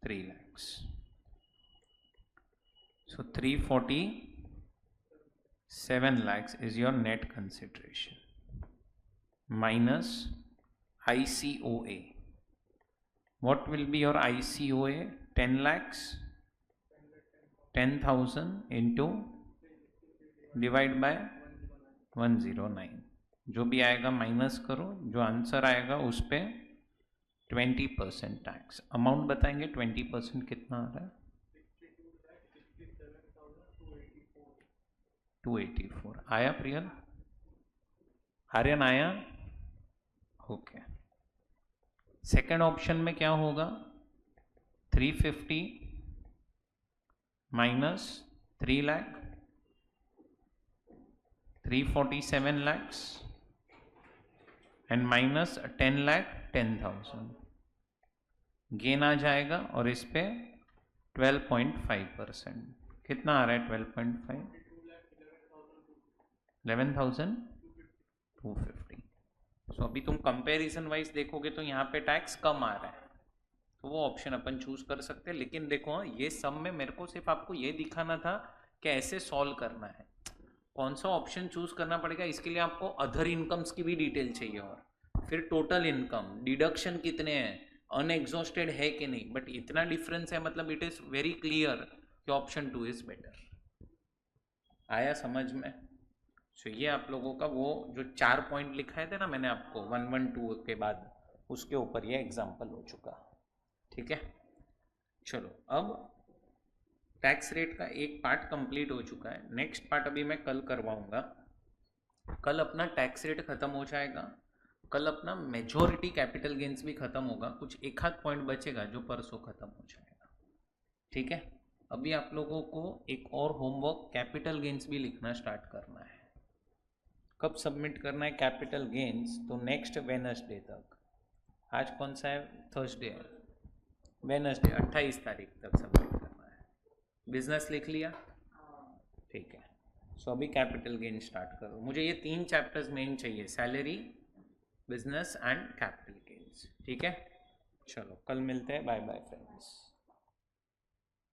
3 लैक्स। सो 347 lakhs is your net consideration minus ICOA. What will be your ICOA? 10 lakhs, 10,000 into divide by 109, जो भी आएगा माइनस करो, जो आंसर आएगा उस पर 20% टैक्स। अमाउंट बताएंगे 20% कितना आ रहा है? 284 आया प्रियल? आर्यन आया? ओके। सेकेंड ऑप्शन में क्या होगा? 350 minus 3 lakh, 347 lakhs and minus 10 lakh 10,000, gain आ जाएगा और इस पे 12.5%। कितना आ रहा है? 12.5, 11,250। सो अभी तुम कंपैरिजन वाइज देखोगे तो यहाँ पे टैक्स कम आ रहा है, तो वो ऑप्शन अपन चूज कर सकते हैं। लेकिन देखो ये सब में मेरे को सिर्फ आपको ये दिखाना था कि ऐसे सॉल्व करना है, कौन सा ऑप्शन चूज करना पड़ेगा। इसके लिए आपको अदर इनकम्स की भी डिटेल चाहिए, और फिर टोटल इनकम, डिडक्शन कितने हैं, अनएग्जॉस्टेड है कि नहीं। बट इतना डिफरेंस है, मतलब इट इज वेरी क्लियर कि ऑप्शन 2 इज बेटर। आया समझ में? सो ये आप लोगों का वो जो 4 पॉइंट लिखाए थे ना मैंने आपको 112 के बाद, उसके ऊपर ये एग्जाम्पल हो चुका। ठीक है, चलो अब टैक्स रेट का एक पार्ट कंप्लीट हो चुका है। नेक्स्ट पार्ट अभी मैं कल करवाऊंगा। कल अपना टैक्स रेट खत्म हो जाएगा, कल अपना मेजॉरिटी कैपिटल गेन्स भी खत्म होगा, कुछ एक आध पॉइंट बचेगा जो परसों खत्म हो जाएगा। ठीक है, अभी आप लोगों को एक और होमवर्क, कैपिटल गेन्स भी लिखना स्टार्ट करना है। कब सबमिट करना है कैपिटल गेन्स? तो नेक्स्ट वेडनेसडे तक। आज कौन सा है? थर्सडे है, वेडनेसडे 28 तारीख तक सबमिट करना है। बिजनेस लिख लिया? ठीक है, सो अभी कैपिटल गेन स्टार्ट करो। मुझे ये 3 चैप्टर्स मेन चाहिए, salary, business and capital gains. ठीक है, चलो कल मिलते हैं। Bye bye friends.